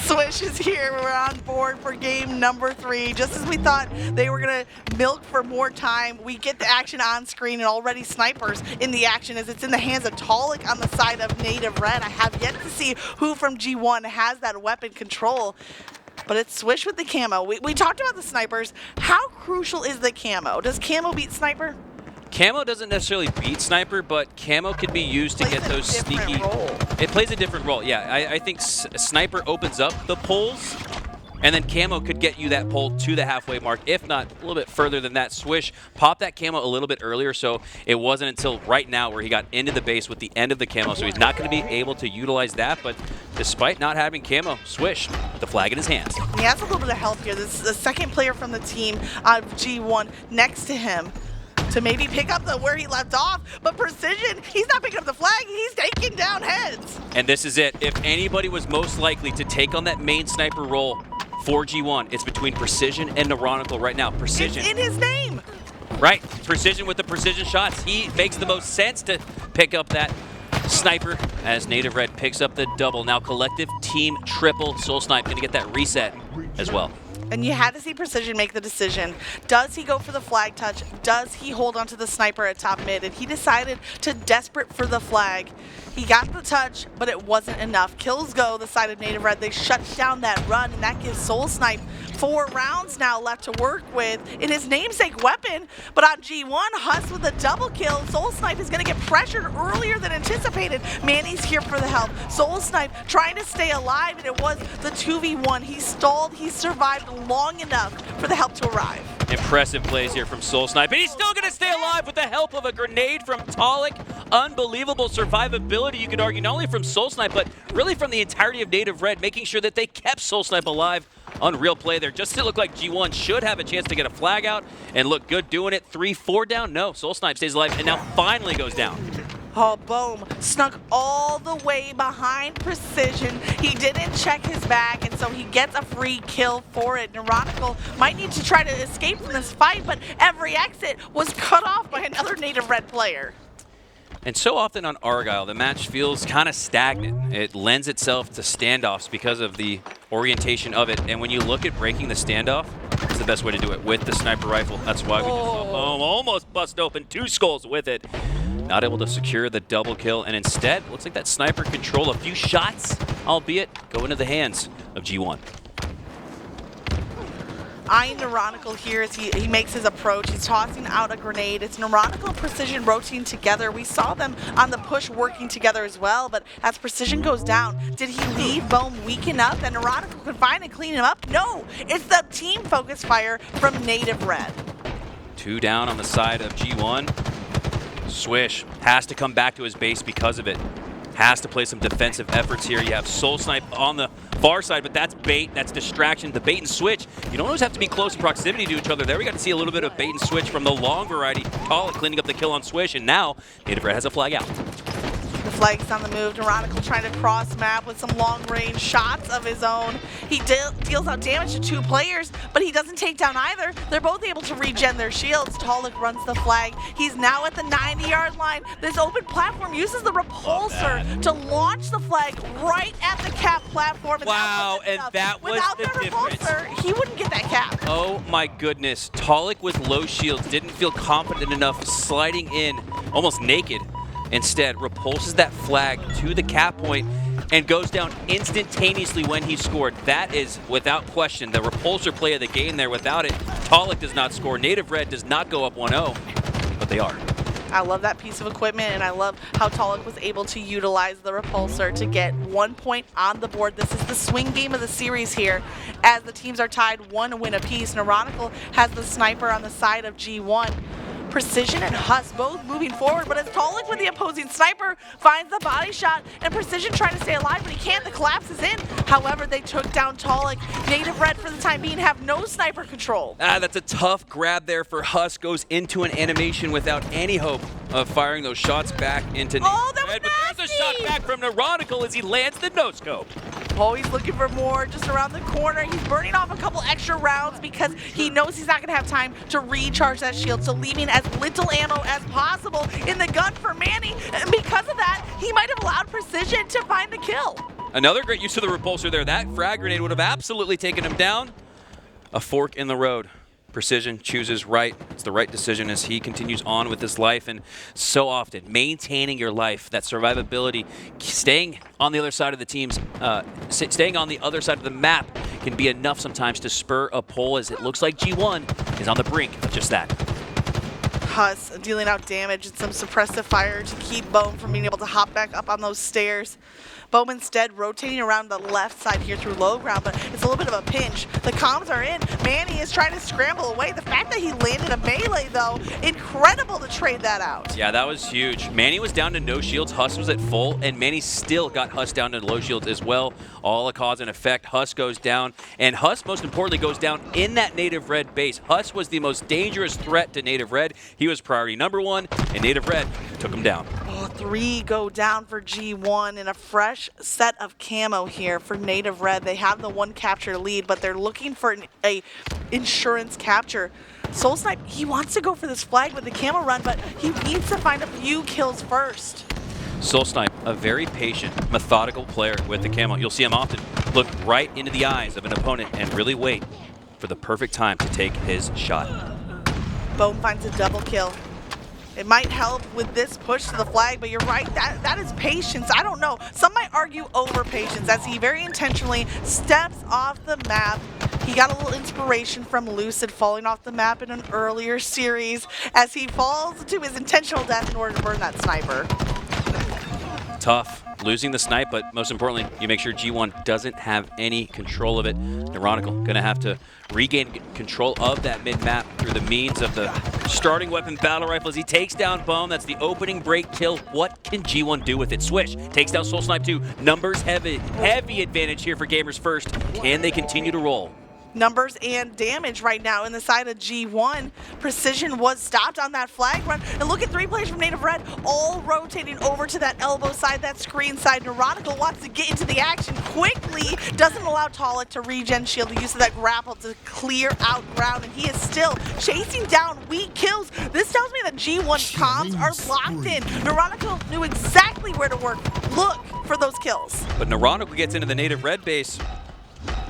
Swish is here. We're on board for game number 3. Just as we thought they were going to milk for more time, we get the action on screen, and already snipers in the action as it's in the hands of Taulek on the side of native red. I have yet to see who from G1 has that weapon control. But it's Swish with the camo. We talked about the snipers. How crucial is the camo? Does camo beat sniper? Camo doesn't necessarily beat sniper, but camo could be used to get those sneaky. It plays a different role. Yeah, I think sniper opens up the pulls, and then camo could get you that pull to the halfway mark, if not a little bit further than that. Swish popped that camo a little bit earlier, so it wasn't until right now where he got into the base with the end of the camo, so he's not going to be able to utilize that. But despite not having camo, Swish with the flag in his hands. He has a little bit of help here. This is the second player from the team of G1 next to him to maybe pick up where he left off, but Precision, he's not picking up the flag, he's taking down heads. And this is it. If anybody was most likely to take on that main sniper role for G1, it's between Precision and Neuronical right now. Precision. It's in his name. Right. Precision with the precision shots. He makes the most sense to pick up that sniper as native red picks up the double. Now collective team triple. SoulSnipe going to get that reset as well. And you had to see Precision make the decision. Does he go for the flag touch? Does he hold onto the sniper at top mid? And he decided to desperate for the flag. He got the touch, but it wasn't enough. Kills go the side of Native Red. They shut down that run, and that gives SoulSnipe 4 rounds now left to work with in his namesake weapon. But on G1, Huss with a double kill. SoulSnipe is going to get pressured earlier than anticipated. Manny's here for the help. SoulSnipe trying to stay alive, and it was the 2v1. He stalled. He survived long enough for the help to arrive. Impressive plays here from SoulSnipe, and he's still going to stay alive with the help of a grenade from Taulek. Unbelievable survivability, you could argue, not only from SoulSnipe, but really from the entirety of Native Red, making sure that they kept SoulSnipe alive. Unreal play there. Just to look like G1 should have a chance to get a flag out and look good doing it. 3-4 down. No, SoulSnipe stays alive and now finally goes down. Oh, Boom snuck all the way behind Precision. He didn't check his back, and so he gets a free kill for it. Neuronical might need to try to escape from this fight, but every exit was cut off by another Native Red player. And so often on Argyle, the match feels kind of stagnant. It lends itself to standoffs because of the orientation of it. And when you look at breaking the standoff, it's the best way to do it with the sniper rifle. That's why we just saw Boom almost bust open 2 skulls with it. Not able to secure the double kill, and instead, looks like that sniper control a few shots, albeit go into the hands of G1. Eyeing Neuronical here as he makes his approach. He's tossing out a grenade. It's Neuronical and Precision rotating together. We saw them on the push working together as well, but as Precision goes down, did he leave Boam weak enough that Neuronical could find and clean him up? No, it's the team focus fire from Native Red. 2 down on the side of G1. Swish has to come back to his base because of it. Has to play some defensive efforts here. You have SoulSnipe on the far side, but that's bait, that's distraction. The bait and switch, you don't always have to be close in proximity to each other. There we got to see a little bit of bait and switch from the long variety. Taulek cleaning up the kill on Swish, and now Native Red has a flag out. The flag's on the move. Neuronical trying to cross map with some long range shots of his own. He deals out damage to 2 players, but he doesn't take down either. They're both able to regen their shields. Taulek runs the flag. He's now at the 90-yard line. This open platform uses the repulsor to launch the flag right at the cap platform. Wow, and that was the difference. Without the repulsor, he wouldn't get that cap. Oh my goodness. Taulek with low shields didn't feel confident enough sliding in almost naked. Instead, repulses that flag to the cap point and goes down instantaneously when he scored. That is, without question, the repulsor play of the game there. Without it, Taulek does not score. Native Red does not go up 1-0, but they are. I love that piece of equipment, and I love how Taulek was able to utilize the repulsor to get 1 point on the board. This is the swing game of the series here, as the teams are tied 1 win apiece. Neuronical has the sniper on the side of G1. Precision and Huss both moving forward, but as Taulek with the opposing sniper finds the body shot, and Precision trying to stay alive, but he can't. The collapse is in. However, they took down Taulek. Native Red, for the time being, have no sniper control. That's a tough grab there for Huss. Goes into an animation without any hope of firing those shots back into Oh, that was Red. But there's a nasty! shot back from Neuronical as he lands the no-scope. Oh, he's looking for more just around the corner. He's burning off a couple extra rounds because he knows he's not going to have time to recharge that shield, so leaving as little ammo as possible in the gun for Manny. And because of that, he might have allowed Precision to find the kill. Another great use of the repulsor there. That frag grenade would have absolutely taken him down. A fork in the road. Precision chooses right. It's the right decision as he continues on with his life. And so often, maintaining your life, that survivability, staying on the other side of the team's, staying on the other side of the map can be enough sometimes to spur a pull, as it looks like G1 is on the brink of just that. Huss dealing out damage and some suppressive fire to keep Boam from being able to hop back up on those stairs. Boam instead rotating around the left side here through low ground, but it's a little bit of a pinch. The comms are in. Manny is trying to scramble away. The fact that he landed a melee, though, incredible to trade that out. Yeah, that was huge. Manny was down to no shields. Huss was at full, and Manny still got Huss down to low shields as well. All a cause and effect. Huss goes down, and Huss, most importantly, goes down in that Native Red base. Huss was the most dangerous threat to Native Red. He was priority #1, and Native Red took him down. Oh, 3 go down for G1 in a fresh set of camo here for Native Red. They have the 1 capture lead, but they're looking for a insurance capture. SoulSnipe, he wants to go for this flag with the camo run, but he needs to find a few kills first. SoulSnipe, a very patient, methodical player with the camo. You'll see him often look right into the eyes of an opponent and really wait for the perfect time to take his shot. Boam finds a double kill. It might help with this push to the flag, but you're right, that is patience. I don't know. Some might argue over patience as he very intentionally steps off the map. He got a little inspiration from Lucid falling off the map in an earlier series as he falls to his intentional death in order to burn that sniper. Tough. Losing the snipe, but most importantly, you make sure G1 doesn't have any control of it. Neuronical gonna have to regain control of that mid-map through the means of the starting weapon battle rifle as he takes down Boam. That's the opening break kill. What can G1 do with it? Swish takes down SoulSnipe 2. Numbers heavy advantage here for Gamers First. Can they continue to roll? Numbers and damage right now in the side of G1. Precision was stopped on that flag run. And look at 3 players from Native Red all rotating over to that elbow side, that screen side. Neuronical wants to get into the action quickly. Doesn't allow Taulek to regen shield. The use of that grapple to clear out ground. And he is still chasing down weak kills. This tells me that G1's comms are locked in. Neuronical knew exactly where to look for those kills. But Neuronical gets into the Native Red base.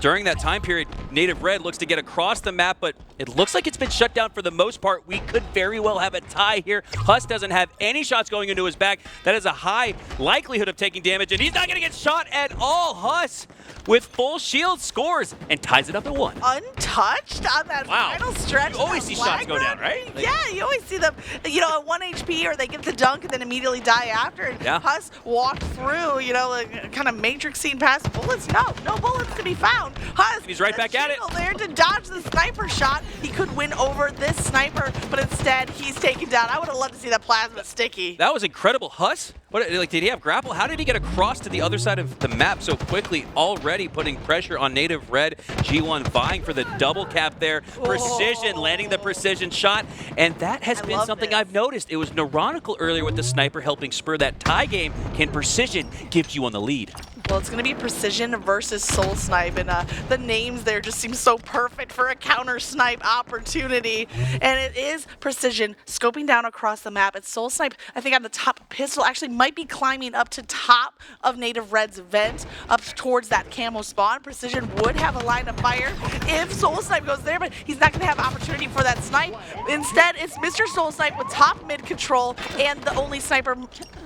During that time period, Native Red looks to get across the map, but it looks like it's been shut down for the most part. We could very well have a tie here. Huss doesn't have any shots going into his back. That is a high likelihood of taking damage, and he's not going to get shot at all. Huss, with full shield, scores and ties it up at 1. Untouched on that final stretch. You always see shots go down, right? Like, yeah, you always see them, you know, at 1 HP, or they get the dunk and then immediately die after. And Huss walked through, you know, like, kind of matrix scene past bullets. No bullets to be found. Huss, he's right back at it. There to dodge the sniper shot. He could win over this sniper, but instead he's taken down. I would have loved to see that plasma sticky. That was incredible. Huss, like, did he have grapple? How did he get across to the other side of the map so quickly, already putting pressure on Native Red? G1 vying for the double cap there. Precision, landing the precision shot, and that has been something I've noticed. It was Neuronical earlier with the sniper helping spur that tie game. Can Precision give G1 the lead? Well, it's going to be Precision versus SoulSnipe, and the names there just seem so perfect for a counter-snipe opportunity. And it is Precision scoping down across the map. It's SoulSnipe, I think, on the top pistol, actually might be climbing up to top of Native Red's vent, up towards that camo spawn. Precision would have a line of fire if SoulSnipe goes there, but he's not going to have opportunity for that snipe. Instead, it's Mr. SoulSnipe with top mid control and the only sniper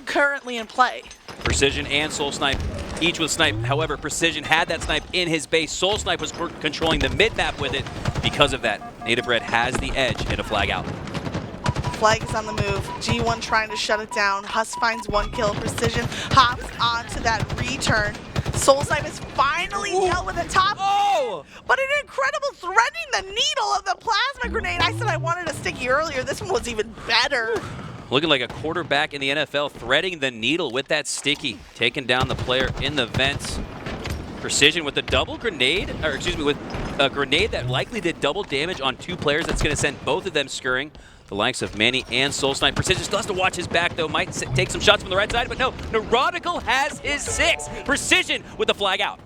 currently in play. Precision and SoulSnipe, each with snipe. However, Precision had that snipe in his base. SoulSnipe was controlling the mid-map with it. Because of that, Native Red has the edge and a flag out. Flag is on the move. G1 trying to shut it down. Huss finds 1 kill. Precision hops onto that return. SoulSnipe is finally dealt with the top. But an incredible threading the needle of the plasma grenade. I said I wanted a sticky earlier. This one was even better. Looking like a quarterback in the NFL, threading the needle with that sticky, taking down the player in the vents. Precision with the double grenade, or excuse me, with a grenade that likely did double damage on 2 players. That's going to send both of them scurrying. The likes of Manny and SoulSnipe. Precision still has to watch his back, though. Might take some shots from the right side, but no. Neuronical has his 6. Precision with the flag out.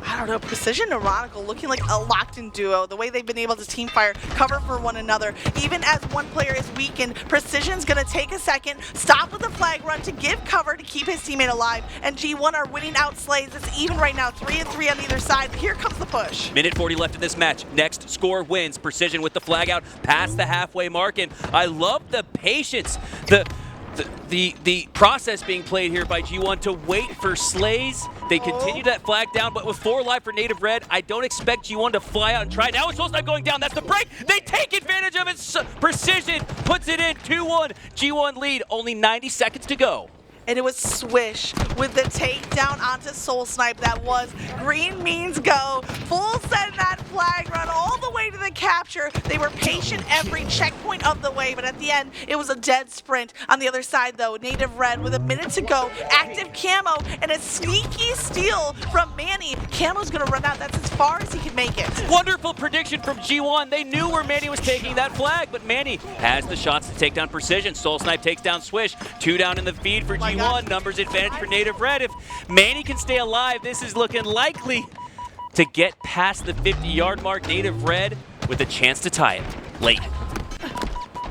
I don't know, Precision Neuronical looking like a locked-in duo. The way they've been able to team fire, cover for one another. Even as one player is weakened, Precision's going to take a second, stop with the flag run to give cover to keep his teammate alive. And G1 are winning out Slays. It's even right now, 3-3 on either side. Here comes the push. Minute 40 left in this match. Next score wins. Precision with the flag out past the halfway mark. And I love the patience, the process being played here by G1 to wait for Slays. They continue that flag down, but with 4 alive for Native Red, I don't expect G1 to fly out and try. Now it's SoulSnipe going down. That's the break. They take advantage of it. Precision puts it in. 2-1. G1 lead. Only 90 seconds to go. And it was Swish with the takedown onto SoulSnipe. That was green means go. Full send that flag run all the way to the capture. They were patient every checkpoint of the way, but at the end, it was a dead sprint. On the other side, though, Native Red with a minute to go, active camo, and a sneaky steal from Manny. Camo's gonna run out. That's as far as he can make it. Wonderful prediction from G1. They knew where Manny was taking that flag, but Manny has the shots to take down Precision. SoulSnipe takes down Swish. 2 down in the feed for G1. Numbers advantage for Native Red. If Manny can stay alive, this is looking likely to get past the 50-yard mark. Native Red with a chance to tie it late.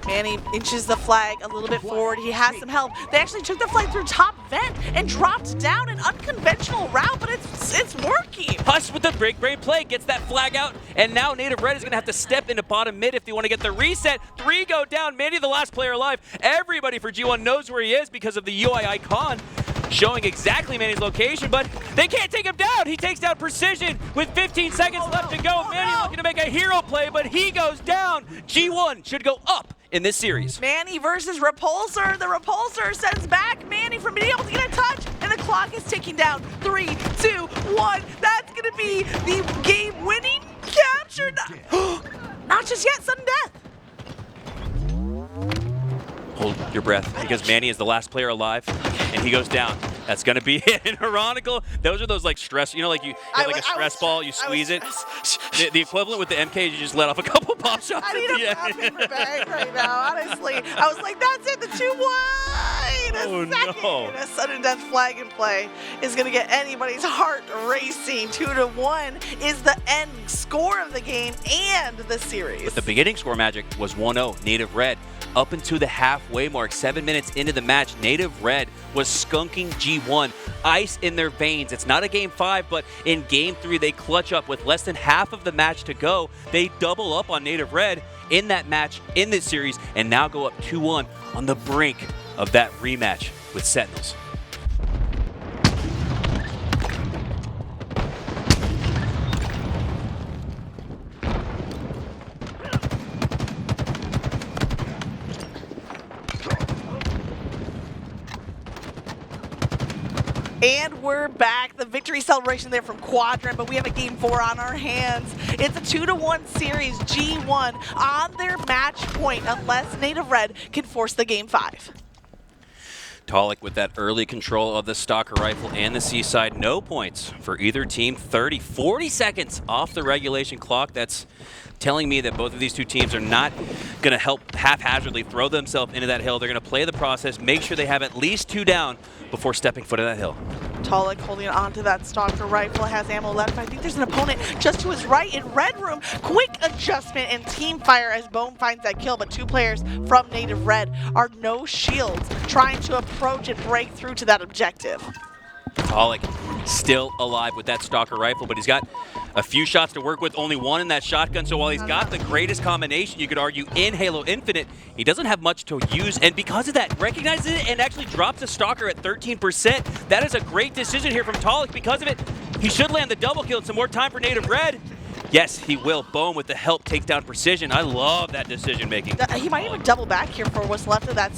Manny inches the flag a little bit forward. He has some help. They actually took the flag through top vent and dropped down an unconventional route, but it's working. Huss with the break brain play gets that flag out, and now Native Red is going to have to step into bottom mid if they want to get the reset. 3 go down. Manny, the last player alive. Everybody for G1 knows where he is because of the UI icon showing exactly Manny's location, but they can't take him down. He takes down Precision with 15 seconds left to go. Manny looking to make a hero play, but he goes down. G1 should go up in this series. Manny versus Repulsor. The Repulsor sends back Manny from being able to get a touch, and the clock is ticking down. 3, 2, 1. That's going to be the game-winning capture. Not just yet, sudden death. Hold your breath, because Manny is the last player alive, and he goes down. That's going to be it. In Neuronical, those are those like stress, you know, like you get like a stress ball, you squeeze it. The equivalent with the MK, you just let off a couple pop shots I need at the a end. paper bag right now, honestly. I was like, that's it, the 2-1. Oh, second. no. And a sudden death flag in play is going to get anybody's heart racing. 2-1 is the end score of the game and the series. But the beginning score magic was 1-0, Native Red. Up into the halfway mark, 7 minutes into the match, Native Red was skunking G1, ice in their veins. It's not a game 5, but in game 3, they clutch up with less than half of the match to go. They double up on Native Red in that match, in this series, and now go up 2-1 on the brink of that rematch with Sentinels. And we're back. The victory celebration there from Quadrant, but we have a game 4 on our hands. It's a 2-1 series, G1 on their match point unless Native Red can force the game 5. Taulek with that early control of the Stalker rifle and the Seaside. No points for either team. 40 seconds off the regulation clock. That's telling me that both of these two teams are not going to help haphazardly throw themselves into that hill. They're going to play the process, make sure they have at least 2 down before stepping foot in that hill. Taulek holding on to that Stalker rifle, has ammo left. I think there's an opponent just to his right in Red Room. Quick adjustment and team fire as Boam finds that kill, but 2 players from Native Red are no shields, trying to approach and break through to that objective. Taulek still alive with that Stalker rifle, but he's got a few shots to work with, only 1 in that shotgun, so while he's got the greatest combination, you could argue, in Halo Infinite, he doesn't have much to use, and because of that, recognizes it and actually drops a Stalker at 13%. That is a great decision here from Taulek. Because of it, he should land the double kill and some more time for Native Red. Yes, he will. Boam with the help take down Precision. I love that decision making. He might even double back here for what's left of that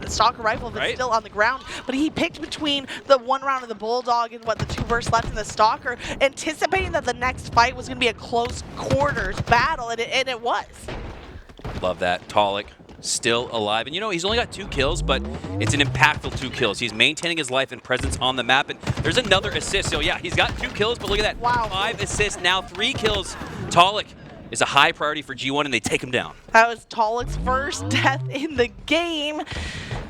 Stalker rifle that's still on the ground. But he picked between the 1 round of the Bulldog and the 2 bursts left in the Stalker, anticipating that the next fight was going to be a close quarters battle, and it was. Love that. Taulek still alive. And you know, he's only got 2 kills, but it's an impactful 2 kills. He's maintaining his life and presence on the map, and there's another assist. So yeah, he's got 2 kills, but look at that. Wow. 5 assists, now 3 kills. Taulek is a high priority for G1, and they take him down. That was Taulek's first death in the game,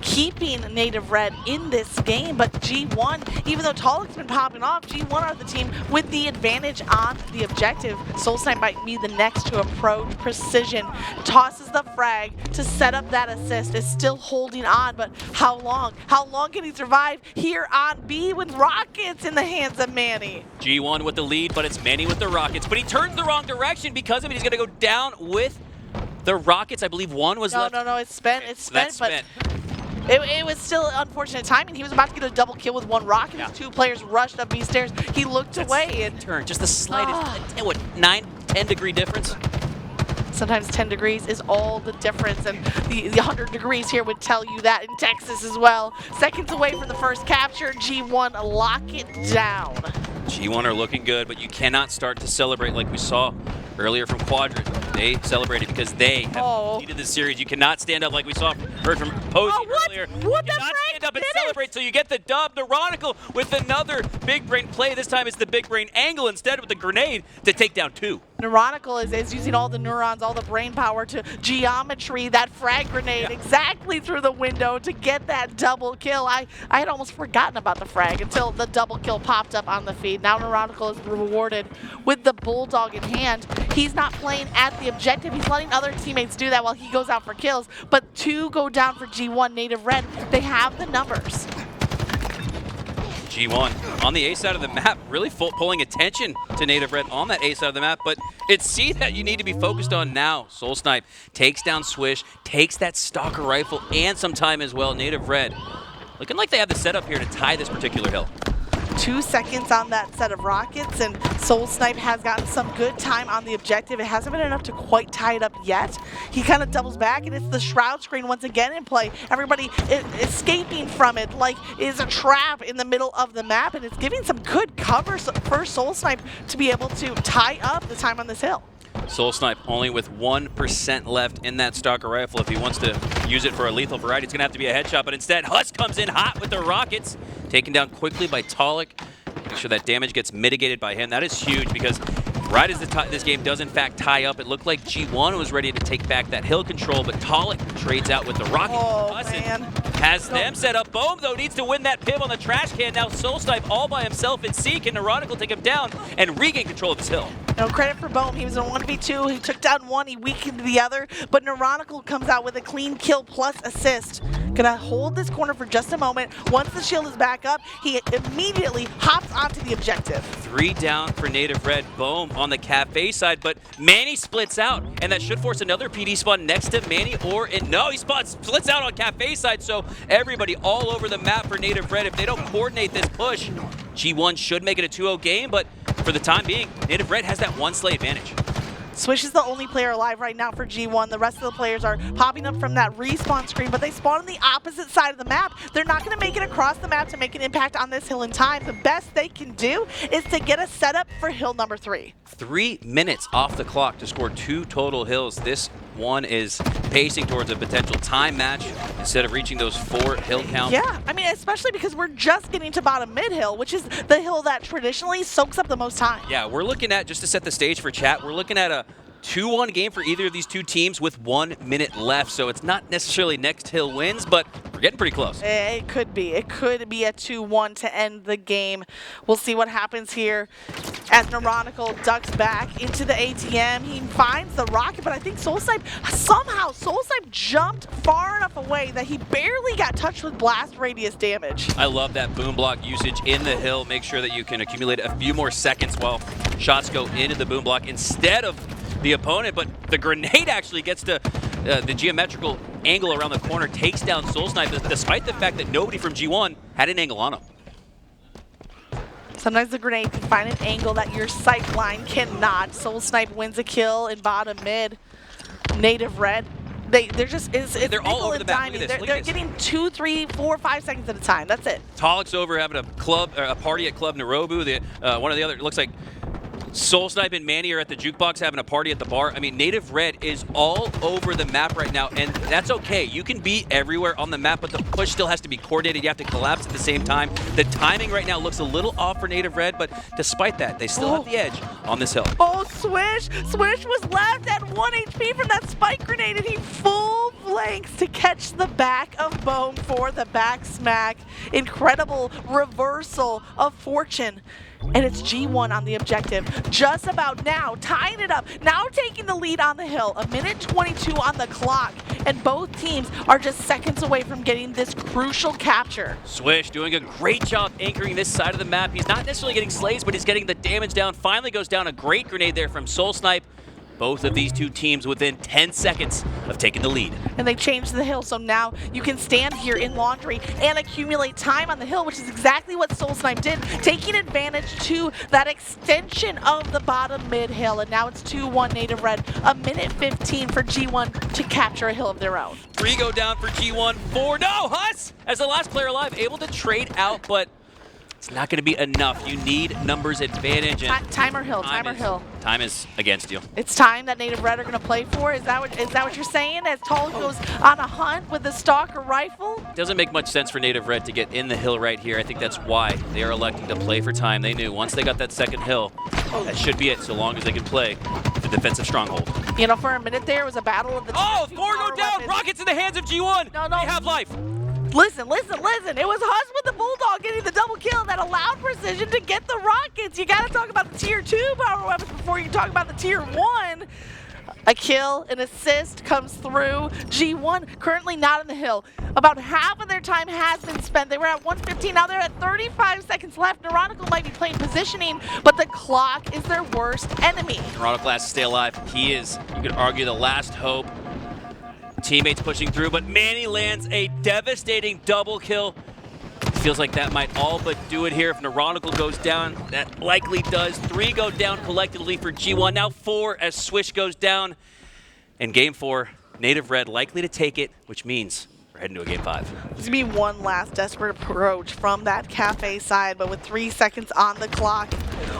keeping Native Red in this game. But G1, even though Taulek's been popping off, G1 are the team with the advantage on the objective. SoulSnipe might be the next to approach. Precision tosses the frag to set up that assist, is still holding on, but how long? How long can he survive here on B with rockets in the hands of Manny? G1 with the lead, but it's Manny with the rockets. But he turns the wrong direction because of it. He's going to go down with the rockets. I believe 1 was left. No, it's spent. It's spent, That's but it was still unfortunate timing. He was about to get a double kill with 1 rocket. Yeah. 2 players rushed up B stairs. He looked away and turn, just the slightest, what, 9-10 degree difference? sometimes 10 degrees is all the difference, and the 100 degrees here would tell you that in Texas as well. Seconds away from the first capture. G1 lock it down. G1 are looking good, but you cannot start to celebrate like we saw earlier from Quadrant. They celebrated because they have leaded the series. You cannot stand up like we heard from Posey earlier. What? You cannot stand up and celebrate till you get the dub. Neuronical with another big brain play. This time it's the big brain angle instead with the grenade to take down 2. Neuronical is using all the neurons, all the brain power to geometry that frag grenade exactly through the window to get that double kill. I had almost forgotten about the frag until the double kill popped up on the feed. Now Neuronical is rewarded with the Bulldog in hand. He's not playing at the objective. He's letting other teammates do that while he goes out for kills. But 2 go down for G1 Native Red. They have the numbers. G1 on the A side of the map, really pulling attention to Native Red on that A side of the map, but it's C that you need to be focused on now. SoulSnipe takes down Swish, takes that Stalker rifle and some time as well. Native Red looking like they have the setup here to tie this particular hill. 2 seconds on that set of rockets, and SoulSnipe has gotten some good time on the objective. It hasn't been enough to quite tie it up yet. He kind of doubles back, and it's the Shroud screen once again in play. Everybody escaping from it like is a trap in the middle of the map, and it's giving some good cover for SoulSnipe to be able to tie up the time on this hill. SoulSnipe only with 1% left in that Stalker rifle. If he wants to use it for a lethal variety, it's going to have to be a headshot, but instead Huss comes in hot with the rockets, taken down quickly by Taulek. Make sure that damage gets mitigated by him. That is huge because right as this game does in fact tie up, it looked like G1 was ready to take back that hill control, but Taulek trades out with the rocket. Oh, man. Has them set up. Boam, though, needs to win that piv on the trash can. Now SoulSnipe all by himself in C. Can Neuronical take him down and regain control of his hill? No credit for Boam. He was in 1v2. He took down one. He weakened the other. But Neuronical comes out with a clean kill plus assist. Gonna hold this corner for just a moment. Once the shield is back up, he immediately hops onto the objective. 3 down for Native Red. Boam on the cafe side, but Manny splits out, and that should force another PD spawn next to Manny, no, he splits out on cafe side, so everybody all over the map for Native Red. If they don't coordinate this push, G1 should make it a 2-0 game, but for the time being, Native Red has that 1 slay advantage. Swish is the only player alive right now for G1. The rest of the players are popping up from that respawn screen, but they spawn on the opposite side of the map. They're not going to make it across the map to make an impact on this hill in time. The best they can do is to get a setup for hill number 3. 3 minutes off the clock to score 2 total hills. This one is pacing towards a potential time match instead of reaching those 4 hill counts. Yeah, I mean, especially because we're just getting to bottom mid hill, which is the hill that traditionally soaks up the most time. Yeah, we're looking at, just to set the stage for chat, we're looking at a 2-1 game for either of these 2 teams with 1 minute left, so it's not necessarily next hill wins, but we're getting pretty close. It could be. It could be a 2-1 to end the game. We'll see what happens here as Neuronical ducks back into the ATM. He finds the rocket, but I think SoulSnipe jumped far enough away that he barely got touched with blast radius damage. I love that boom block usage in the hill. Make sure that you can accumulate a few more seconds while shots go into the boom block instead of the opponent, but the grenade actually gets to the geometrical angle around the corner, takes down SoulSnipe, despite the fact that nobody from G1 had an angle on him. Sometimes the grenade can find an angle that your sight line cannot. SoulSnipe wins a kill in bottom mid. Native Red, they're just they're all over the map. Look at this. They're getting 2, 3, 4, 5 seconds at a time. That's it. Taulek's over having a party at Club Narobu. One of the other, it looks like SoulSnipe and Manny are at the jukebox having a party at the bar. I mean, Native Red is all over the map right now, and that's okay. You can be everywhere on the map, but the push still has to be coordinated. You have to collapse at the same time. The timing right now looks a little off for Native Red, but despite that, they still have the edge on this hill. Oh, Swish! Swish was left at 1 HP from that spike grenade, and he full flanks to catch the back of Boam for the back smack. Incredible reversal of fortune. And it's G1 on the objective, just about now, tying it up, now taking the lead on the hill, 1:22 on the clock, and both teams are just seconds away from getting this crucial capture. Swish doing a great job anchoring this side of the map. He's not necessarily getting slays, but he's getting the damage down. Finally goes down a great grenade there from SoulSnipe. Both of these 2 teams within 10 seconds of taking the lead. And they changed the hill, so now you can stand here in Laundry and accumulate time on the hill, which is exactly what SoulSnipe did, taking advantage to that extension of the bottom mid hill. And now it's 2-1 Native Red, 1:15 for G1 to capture a hill of their own. 3 go down for G1, 4, no, Huss, as the last player alive, able to trade out, but It's not going to be enough. You need numbers advantage. And Timer hill, timer hill. Time is against you. It's time that Native Red are going to play for. Is that what you're saying? As Taulek goes on a hunt with the stalker rifle? Doesn't make much sense for Native Red to get in the hill right here. I think that's why they are electing to play for time. They knew once they got that second hill, that should be it, so long as they can play the defensive stronghold. You know, for a minute there, it was a battle of the Oh, two 4 go power down. weapons. Rockets in the hands of G1. No. They have life. Listen. It was Huss with the Bulldog getting the double kill that allowed Precision to get the Rockets. You got to talk about the tier 2 power weapons before you talk about the tier 1. A kill, an assist comes through. G1 currently not in the hill. About half of their time has been spent. They were at 115, now they're at 35 seconds left. Neuronical might be playing positioning, but the clock is their worst enemy. Neuronical has to stay alive. He is, you could argue, the last hope. Teammates pushing through, but Manny lands a devastating double kill. Feels like that might all but do it here. If Neuronical goes down, that likely does. 3 go down collectively for G1. Now 4 as Swish goes down. And game 4, Native Red likely to take it, which means we're heading to a game 5. There's going to be one last desperate approach from that cafe side, but with 3 seconds on the clock,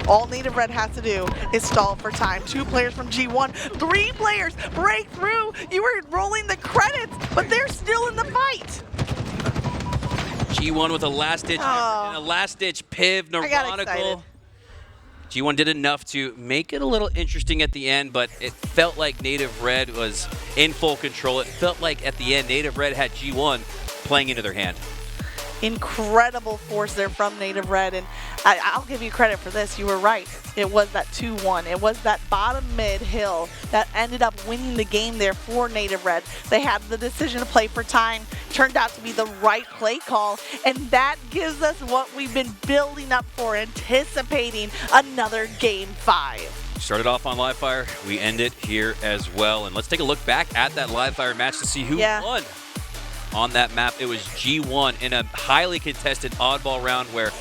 all Native Red has to do is stall for time. 2 players from G1, 3 players break through. You were rolling the credits, but they're still in the fight. G1 with a last-ditch effort and a last-ditch piv. Neuronical. G1 did enough to make it a little interesting at the end, but it felt like Native Red was in full control. It felt like at the end, Native Red had G1 playing into their hand. Incredible force there from Native Red, and I'll give you credit for this. You were right. It was that 2-1. It was that bottom mid hill that ended up winning the game there for Native Red. They had the decision to play for time. Turned out to be the right play call, and that gives us what we've been building up for, anticipating another game 5. Started off on live fire. We end it here as well, and let's take a look back at that live fire match to see who won. On that map, it was G1 in a highly contested oddball round where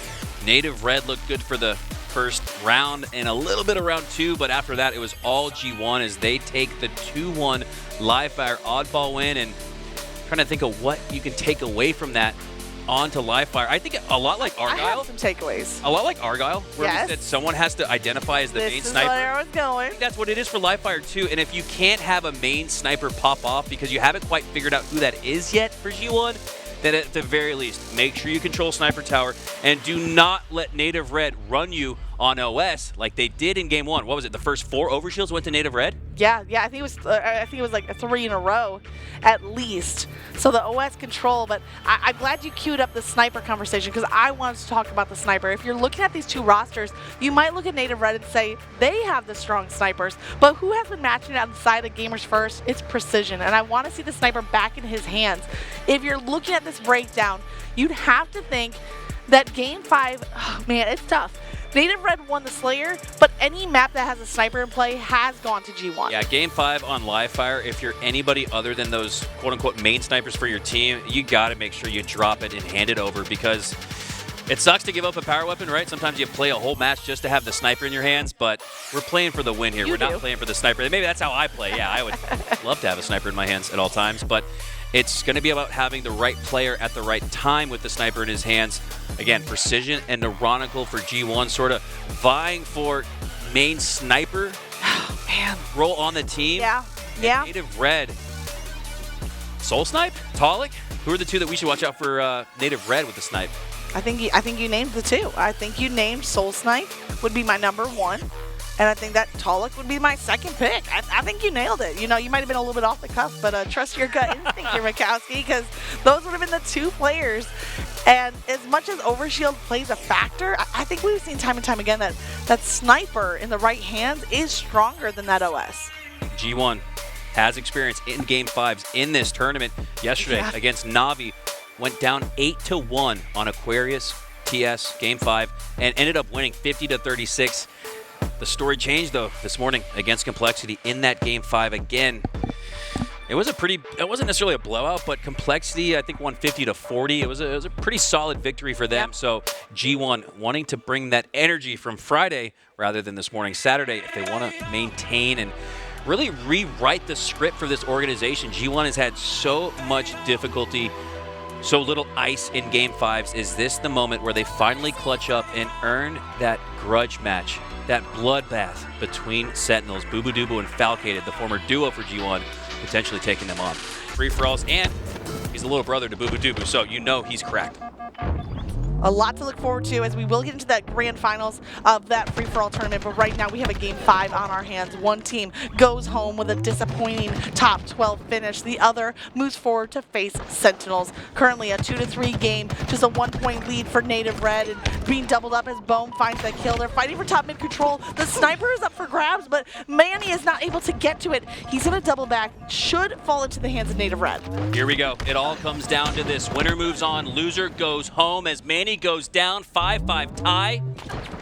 Native Red looked good for the first round and a little bit of round 2, but after that, it was all G1 as they take the 2-1 live fire oddball win. And trying to think of what you can take away from that onto live fire. I think a lot like Argyle. I have some takeaways. A lot like Argyle, where we said someone has to identify as the main sniper. This is where I was going. I think that's what it is for live fire too. And if you can't have a main sniper pop off because you haven't quite figured out who that is yet for G1, then at the very least, make sure you control Sniper Tower and do not let Native Red run you on OS like they did in game 1. What was it? The first 4 overshields went to Native Red? Yeah, I think it was like 3 in a row at least. So the OS control, but I'm glad you queued up the sniper conversation because I wanted to talk about the sniper. If you're looking at these 2 rosters, you might look at Native Red and say they have the strong snipers, but who has been matching it on the side of Gamers First? It's Precision, and I want to see the sniper back in his hands. If you're looking at this breakdown, you'd have to think that game 5, oh man, it's tough. Native Red won the Slayer, but any map that has a sniper in play has gone to G1. Yeah, game 5 on live fire, if you're anybody other than those quote-unquote main snipers for your team, you got to make sure you drop it and hand it over because it sucks to give up a power weapon, right? Sometimes you play a whole match just to have the sniper in your hands, but we're playing for the win here. We're not playing for the sniper. Maybe that's how I play. Yeah, I would love to have a sniper in my hands at all times, but it's going to be about having the right player at the right time with the sniper in his hands. Again, Precision and Neuronical for G1 sort of vying for main sniper role on the team. Yeah. Native Red. SoulSnipe? Taulek? Who are the 2 that we should watch out for Native Red with the snipe? I think you named the 2. I think you named SoulSnipe would be my number 1. And I think that Taulek would be my second pick. I think you nailed it. You know, you might have been a little bit off the cuff, but trust your gut instinct here, Mikowski, because those would have been the 2 players. And as much as Overshield plays a factor, I think we've seen time and time again that sniper in the right hands is stronger than that OS. G1 has experience in game 5s in this tournament. Yesterday against Navi, went down 8-1 on Aquarius TS game 5 and ended up winning 50-36. The story changed though this morning against Complexity in that game 5 again. It wasn't necessarily a blowout, but Complexity I think won 50-40. It was a pretty solid victory for them. So G1 wanting to bring that energy from Friday rather than this morning Saturday if they want to maintain and really rewrite the script for this organization. G1 has had so much difficulty So little ice in Game 5s. Is this the moment where they finally clutch up and earn that grudge match, that bloodbath between Sentinels, Bubudubu and Falcated, the former duo for G1, potentially taking them on? Free-for-alls, and he's the little brother to Bubudubu, so you know he's cracked. A lot to look forward to as we will get into that grand finals of that free-for-all tournament, but right now we have a Game 5 on our hands. One team goes home with a disappointing top 12 finish. The other moves forward to face Sentinels. Currently a 2-3 game, just a 1-point lead for Native Red, and being doubled up as Boam finds that kill. They're fighting for top mid control. The sniper is up for grabs, but Manny is not able to get to it. He's going to double back, should fall into the hands of Native Red. Here we go. It all comes down to this. Winner moves on, loser goes home as Manny goes down. 5-5 tie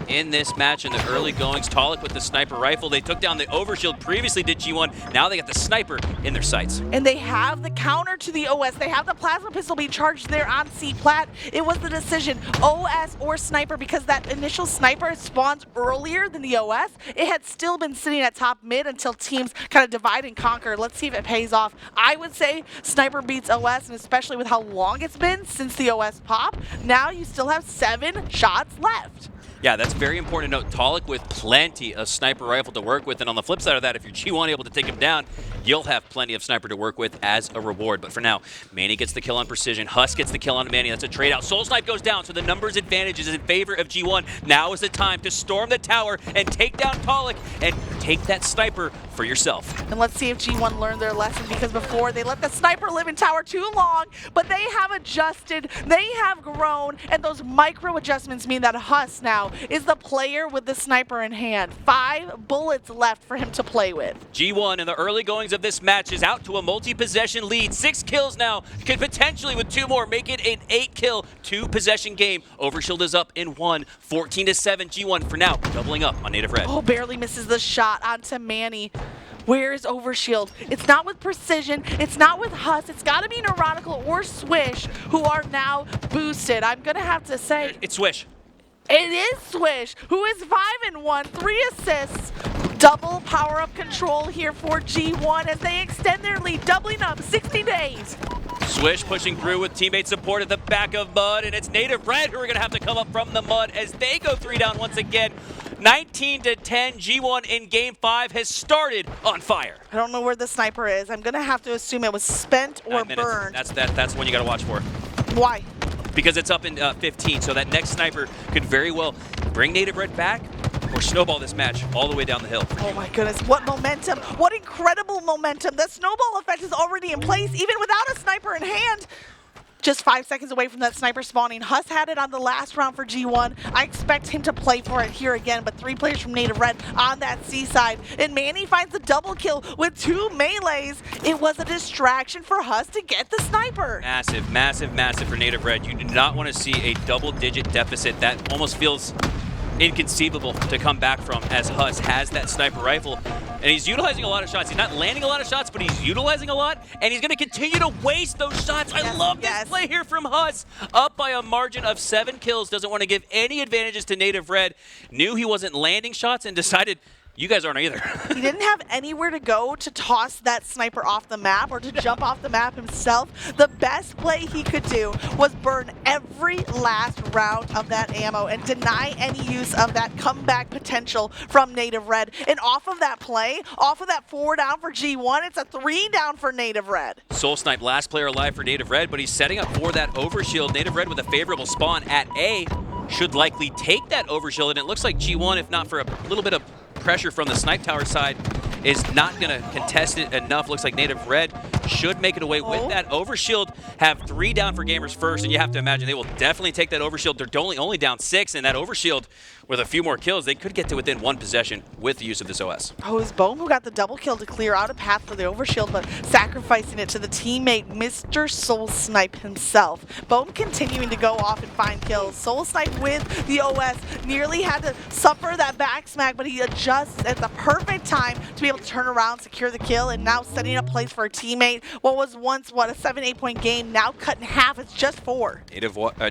in this match in the early goings. Taulek with the sniper rifle. They took down the overshield previously, did G1. Now they got the sniper in their sights. And they have the counter to the OS. They have the plasma pistol being charged there on C-Plat. It was the decision, OS or sniper, because that initial sniper spawns earlier than the OS. It had still been sitting at top mid until teams kind of divide and conquer. Let's see if it pays off. I would say sniper beats OS, and especially with how long it's been since the OS pop, now you still have 7 shots left. Yeah, that's very important to note. Taulek with plenty of sniper rifle to work with, and on the flip side of that, if you're G1 able to take him down, you'll have plenty of sniper to work with as a reward. But for now, Manny gets the kill on Precision. Huss gets the kill on Manny. That's a trade out. SoulSnipe goes down, so the numbers advantage is in favor of G1. Now is the time to storm the tower and take down Taulek and take that sniper for yourself. And let's see if G1 learned their lesson, because before they let the sniper live in tower too long, but they have adjusted, they have grown, and those micro adjustments mean that Huss now is the player with the sniper in hand. 5 bullets left for him to play with. G1 in the early goings of this match is out to a multi-possession lead. 6 kills now, could potentially with 2 more make it an 8-kill, 2-possession game. Overshield is up in 1, 14-7 G1 for now, doubling up on Native Red. Oh, barely misses the shot onto Manny. Where is Overshield? It's not with Precision, it's not with Huss, it's gotta be Neuronical or Swish who are now boosted. I'm gonna have to say, It's Swish. it is Swish, who is 5-1, 3 assists. Double power-up control here for G1 as they extend their lead, doubling up 60 days. Swish pushing through with teammate support at the back of Mud, and it's Native Red who are going to have to come up from the Mud as they go 3 down once again. 19-10, G1 in Game 5 has started on fire. I don't know where the sniper is. I'm going to have to assume it was spent or 9 minutes. burned. That's the one you got to watch for. Why? Because it's up in 15, so that next sniper could very well bring Native Red back or snowball this match all the way down the hill. Oh my goodness, what momentum, what incredible momentum. The snowball effect is already in place, even without a sniper in hand. Just 5 seconds away from that sniper spawning. Huss had it on the last round for G1. I expect him to play for it here again, but 3 players from Native Red on that C side. And Manny finds the double kill with 2 melees. It was a distraction for Huss to get the sniper. Massive, massive, massive for Native Red. You do not want to see a double-digit deficit. That almost feels inconceivable to come back from, as Huss has that sniper rifle. And he's utilizing a lot of shots. He's not landing a lot of shots, but he's utilizing a lot, and he's going to continue to waste those shots. I love this play here from Huss. Up by a margin of 7 kills. Doesn't want to give any advantages to Native Red. Knew he wasn't landing shots and decided, you guys aren't either. He didn't have anywhere to go to toss that sniper off the map or to jump off the map himself. The best play he could do was burn every last round of that ammo and deny any use of that comeback potential from Native Red. And off of that play, off of that 4 down for G1, it's a 3 down for Native Red. SoulSnipe, last player alive for Native Red, but he's setting up for that overshield. Native Red with a favorable spawn at A should likely take that overshield, and it looks like G1, if not for a little bit of pressure from the snipe tower side, is not going to contest it enough. Looks like Native Red should make it away with that overshield. Have 3 down for Gamers First, and you have to imagine they will definitely take that overshield. They're only down 6, and that overshield with a few more kills, they could get to within 1 possession with the use of this OS. Oh, it was Boam who got the double kill to clear out a path for the overshield, but sacrificing it to the teammate, Mr. SoulSnipe himself. Boam continuing to go off and find kills. SoulSnipe with the OS nearly had to suffer that back smack, but he adjusts at the perfect time to be able to turn around, secure the kill, and now setting up plays for a teammate. What was once, a 7-8 point game, now cut in half. It's just 4.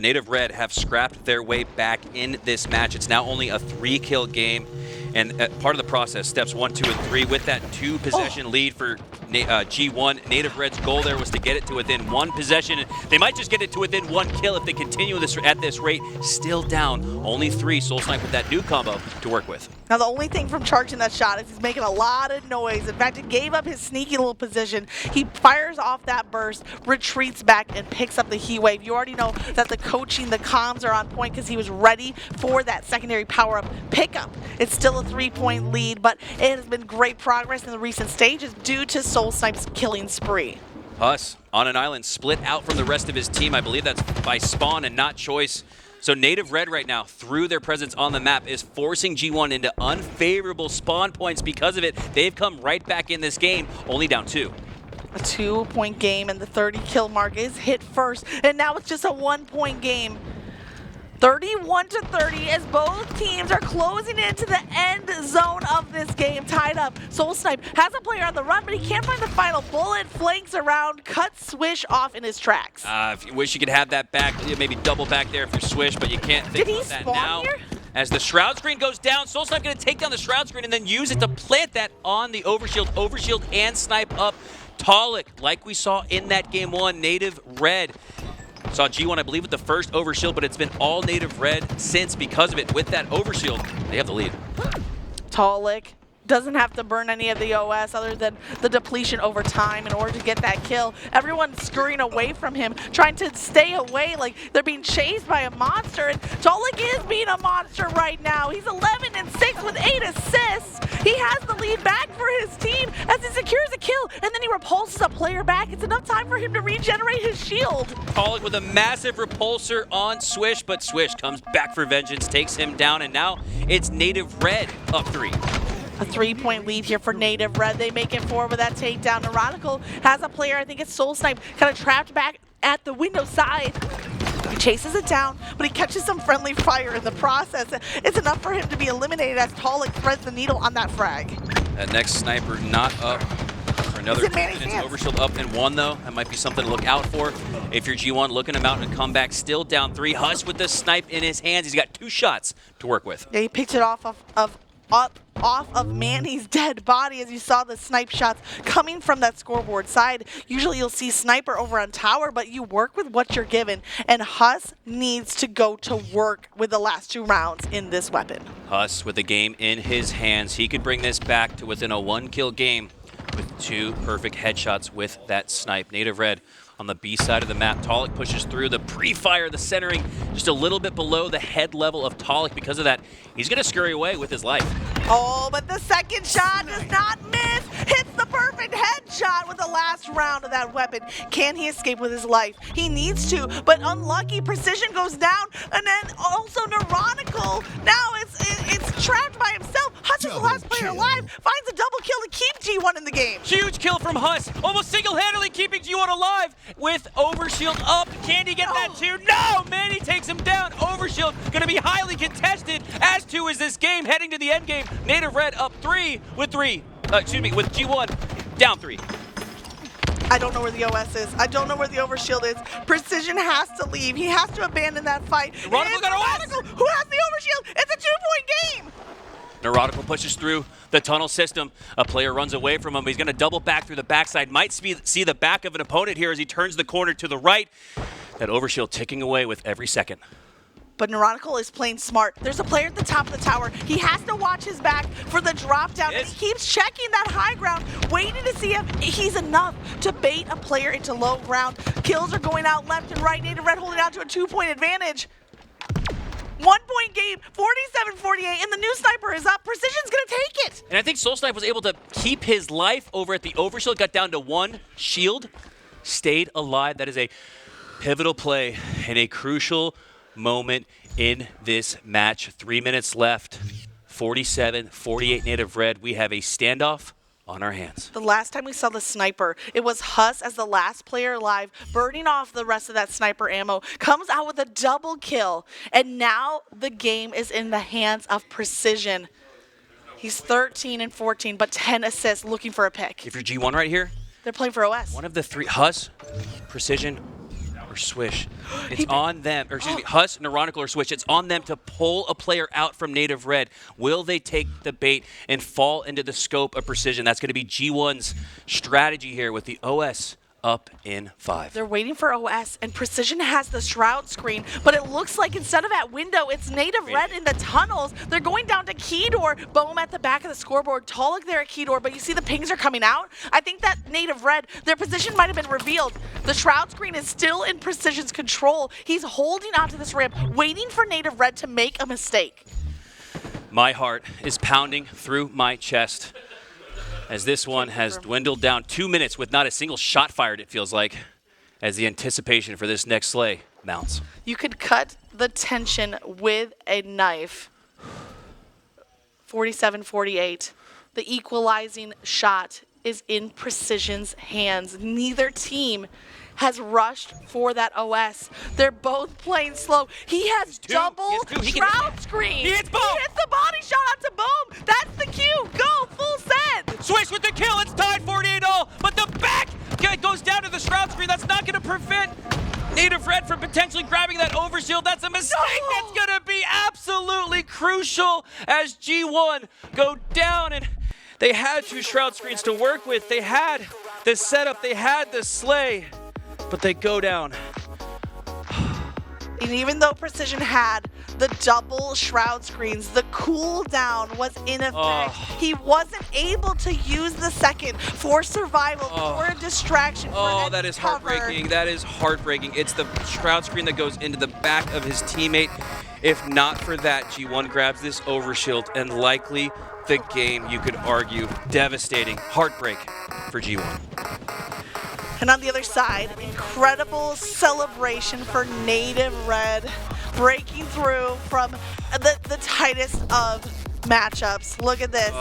Native Red have scrapped their way back in this match. It's now only a 3-kill game, and part of the process, steps 1, 2, and 3, with that 2-possession lead for G1. Native Red's goal there was to get it to within 1 possession. They might just get it to within 1 kill if they continue this at this rate. Still down, only 3. SoulSnipe with that new combo to work with. Now the only thing from charging that shot is he's making a lot of noise. In fact, it gave up his sneaky little position. He fires off that burst, retreats back, and picks up the heat wave. You already know that the coaching, the comms are on point because he was ready for that secondary power-up pickup. It's still a 3-point lead, but it has been great progress in the recent stages due to SoulSnipe's killing spree. Huss on an island, split out from the rest of his team. I believe that's by spawn and not choice. So Native Red right now, through their presence on the map, is forcing G1 into unfavorable spawn points because of it. They've come right back in this game, only down 2. A 2-point game, and the 30-kill mark is hit first, and now it's just a 1-point game. 31-30 as both teams are closing into the end zone of this game, tied up. SoulSnipe has a player on the run, but he can't find the final bullet, flanks around, cuts Swish off in his tracks. If you wish you could have that back, maybe double back there if you're Swish, but you can't think about that now. Here? As the Shroud screen goes down, SoulSnipe going to take down the Shroud screen and then use it to plant that on the Overshield and snipe up Taulek, like we saw in that game 1, Native Red. Saw G1, I believe, with the first Overshield, but it's been all Native Red since because of it. With that Overshield, they have the lead. Taulek doesn't have to burn any of the OS other than the depletion over time in order to get that kill. Everyone's scurrying away from him, trying to stay away like they're being chased by a monster, and Taulek is being a monster right now. He's 11-6 with 8 assists. He has the lead back for his team as he secures a kill, and then he repulses a player back. It's enough time for him to regenerate his shield. Taulek with a massive repulsor on Swish, but Swish comes back for vengeance, takes him down, and now it's Native Red up 3. A 3-point lead here for Native Red. They make it forward with that takedown. Neuronical has a player, I think it's SoulSnipe, kind of trapped back at the window side. He chases it down, but he catches some friendly fire in the process. It's enough for him to be eliminated as Taulek threads the needle on that frag. That next sniper not up for another 2 minutes. Overshield up in 1 though. That might be something to look out for. If you're G1, looking him out and come back, still down 3. Huss with the snipe in his hands. He's got 2 shots to work with. Yeah, he picked it off of Manny's dead body as you saw the snipe shots coming from that scoreboard side. Usually you'll see sniper over on tower, but you work with what you're given, and Huss needs to go to work with the last 2 rounds in this weapon. Huss with the game in his hands. He could bring this back to within a 1-kill game with 2 perfect headshots with that snipe. Native Red on the B side of the map. Taulek pushes through the pre-fire, the centering just a little bit below the head level of Taulek. Because of that, he's going to scurry away with his life. Oh, but the second shot does not miss. Hits the perfect headshot with the last round of that weapon. Can he escape with his life? He needs to, but unlucky. Precision goes down, and then also Neuronical. Now it's trapped by himself. Huss is the last player alive. Finds a double kill to keep G1 in the game. Huge kill from Huss, almost single-handedly keeping G1 alive with Overshield up. Can he get that too? No! Manny takes him down. Overshield going to be highly contested, as too is this game heading to the end game. Native Red up 3 with with G1 down 3. I don't know where the OS is. I don't know where the Overshield is. Precision has to leave. He has to abandon that fight. Neuronical got OS! Who has the Overshield? It's a 2-point game! Neuronical pushes through the tunnel system. A player runs away from him. He's going to double back through the backside. Might see the back of an opponent here as he turns the corner to the right. That Overshield ticking away with every second. But Neuronical is playing smart. There's a player at the top of the tower. He has to watch his back for the drop down. And he keeps checking that high ground, waiting to see if he's enough to bait a player into low ground. Kills are going out left and right. Native Red holding out to a 2-point advantage. 1-point game, 47-48, and the new sniper is up. Precision's gonna take it. And I think SoulSnipe was able to keep his life over at the Overshield, got down to 1 shield, stayed alive. That is a pivotal play and a crucial moment in this match. 3 minutes left, 47-48 Native Red. We have a standoff on our hands. The last time we saw the sniper, it was Huss as the last player alive, burning off the rest of that sniper ammo, comes out with a double kill, and now the game is in the hands of Precision. He's 13-14, but 10 assists, looking for a pick. If you're G1 right here, they're playing for OS. One of the 3, Huss, Precision, or Swish. It's on them, or excuse me, Huss, Neuronical, or Swish. It's on them to pull a player out from Native Red. Will they take the bait and fall into the scope of Precision? That's going to be G1's strategy here with the OS up in 5. They're waiting for OS, and Precision has the Shroud screen, but it looks like instead of at window, it's Native Red in the tunnels. They're going down to key door. Boam at the back of the scoreboard. Taulek there at key door, but you see the pings are coming out. I think that Native Red, their position might have been revealed. The Shroud screen is still in Precision's control. He's holding onto this ramp, waiting for Native Red to make a mistake. My heart is pounding through my chest as this one has dwindled down 2 minutes with not a single shot fired, it feels like, as the anticipation for this next slay mounts. You could cut the tension with a knife. 47-48. The equalizing shot is in Precision's hands. Neither team has rushed for that OS. They're both playing slow. He has double Shroud screen. He hits Boam. He hits the body shot onto Boam. That's the cue. Go, full send. Swish with the kill. It's tied 48-all, but the back goes down to the Shroud screen. That's not going to prevent Native Red from potentially grabbing that overshield. That's a mistake. No. That's going to be absolutely crucial as G1 go down, and they had 2 Shroud screens to work with. They had the setup. They had the slay. But they go down. And even though Precision had the double Shroud screens, the cooldown was in effect. He wasn't able to use the second for survival, for a distraction, for that is cover. heartbreaking. That is heartbreaking. It's the Shroud screen that goes into the back of his teammate. If not for that, G1 grabs this overshield and likely the game, you could argue, devastating. Heartbreak for G1. And on the other side, incredible celebration for Native Red, breaking through from the tightest of matchups. Look at this.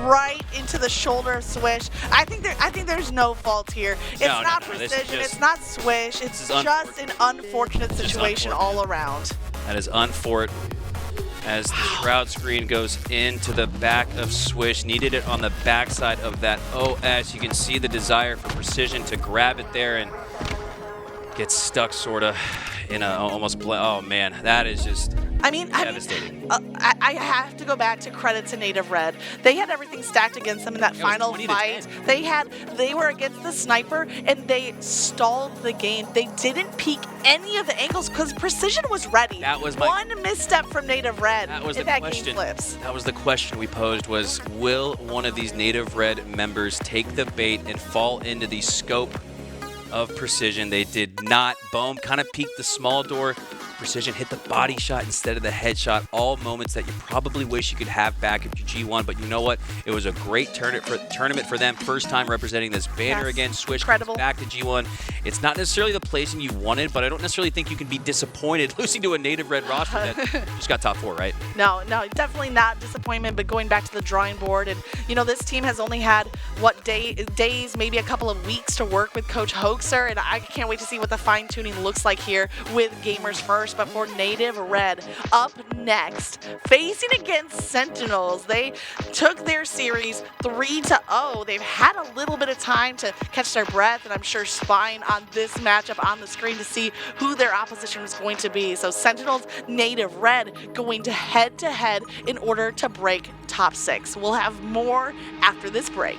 Right into the shoulder of Swish. I think there's no fault here. It's not Precision, it's not Swish. It's just an unfortunate situation all around. That is unfortunate. As the Shroud screen goes into the back of Swish, needed it on the backside of that OS. You can see the desire for Precision to grab it there and get stuck sort of in a almost, oh man, that is just devastating. I have to go back to credit to Native Red. They had everything stacked against them in that final fight. They were against the sniper and they stalled the game. They didn't peek any of the angles because Precision was ready. That was one misstep from Native Red. That was and the that question. game flips. That was the question we posed: was will one of these Native Red members take the bait and fall into the scope of Precision? They did not. Boam kind of peeked the small door. Precision hit the body shot instead of the headshot. All moments that you probably wish you could have back if you're G1, but you know what? It was a great tournament for them. First time representing this banner again. Swish comes back to G1. It's not necessarily the placing you wanted, but I don't necessarily think you can be disappointed losing to a Native Red roster that just got top 4, right? No, definitely not disappointment, but going back to the drawing board. And, you know, this team has only had, days, maybe a couple of weeks to work with Coach Hoaxer, and I can't wait to see what the fine-tuning looks like here with Gamers First. But for Native Red, up next, facing against Sentinels. They took their series 3-0. They've had a little bit of time to catch their breath, and I'm sure spying on this matchup on the screen to see who their opposition is going to be. So Sentinels, Native Red going to head-to-head in order to break top 6. We'll have more after this break.